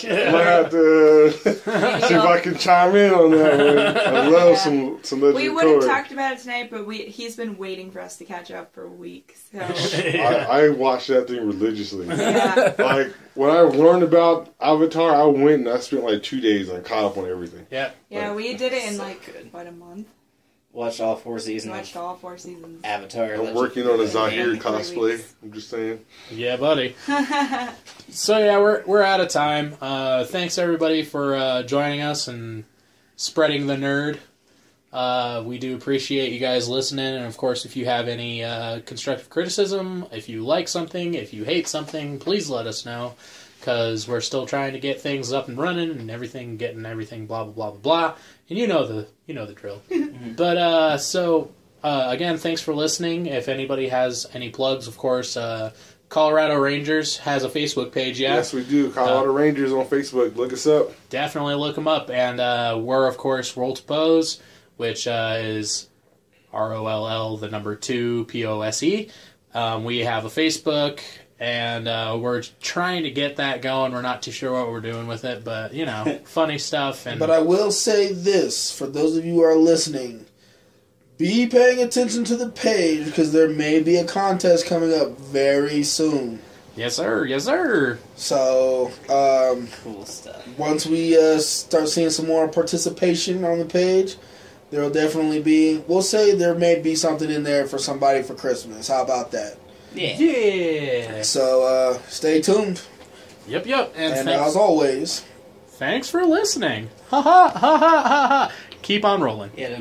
Yeah. I might have to see if I can chime in on that one. I love some Legend We of would have Korra. talked about it tonight, but he's been waiting for us to catch up for weeks. So I watched that thing religiously. yeah. Like, when I learned about Avatar, I went and I spent like 2 days and I caught up on everything. Yeah. Yeah, we did it in So like, good. what, a month? Watched all 4 seasons Watched of all 4 seasons. Avatar. I'm Legend working of on a Korra. Zahir Yeah, 3 cosplay. weeks. I'm just saying. Yeah, buddy. So yeah, we're out of time. Thanks everybody for joining us and spreading the nerd. We do appreciate you guys listening, and of course, if you have any constructive criticism, if you like something, if you hate something, please let us know, because we're still trying to get things up and running and everything, getting everything, blah blah blah blah blah. And you know the drill. But again, thanks for listening. If anybody has any plugs, of course. Colorado Rangers has a Facebook page, yeah? Yes, we do. Colorado Rangers on Facebook. Look us up. Definitely look them up. And we're, of course, Roll2Pose, which is ROLL, the number 2, POSE. We have a Facebook, and we're trying to get that going. We're not too sure what we're doing with it, but, you know, funny stuff. And But I will say this, for those of you who are listening, be paying attention to the page, because there may be a contest coming up very soon. Yes, sir. Yes, sir. So, Cool stuff. once we start seeing some more participation on the page, there will definitely be, we'll say there may be something in there for somebody for Christmas. How about that? Yeah. Yeah. So, stay tuned. Yep, yep. And as always, thanks for listening. Ha ha ha ha ha ha. Keep on rolling. Yeah.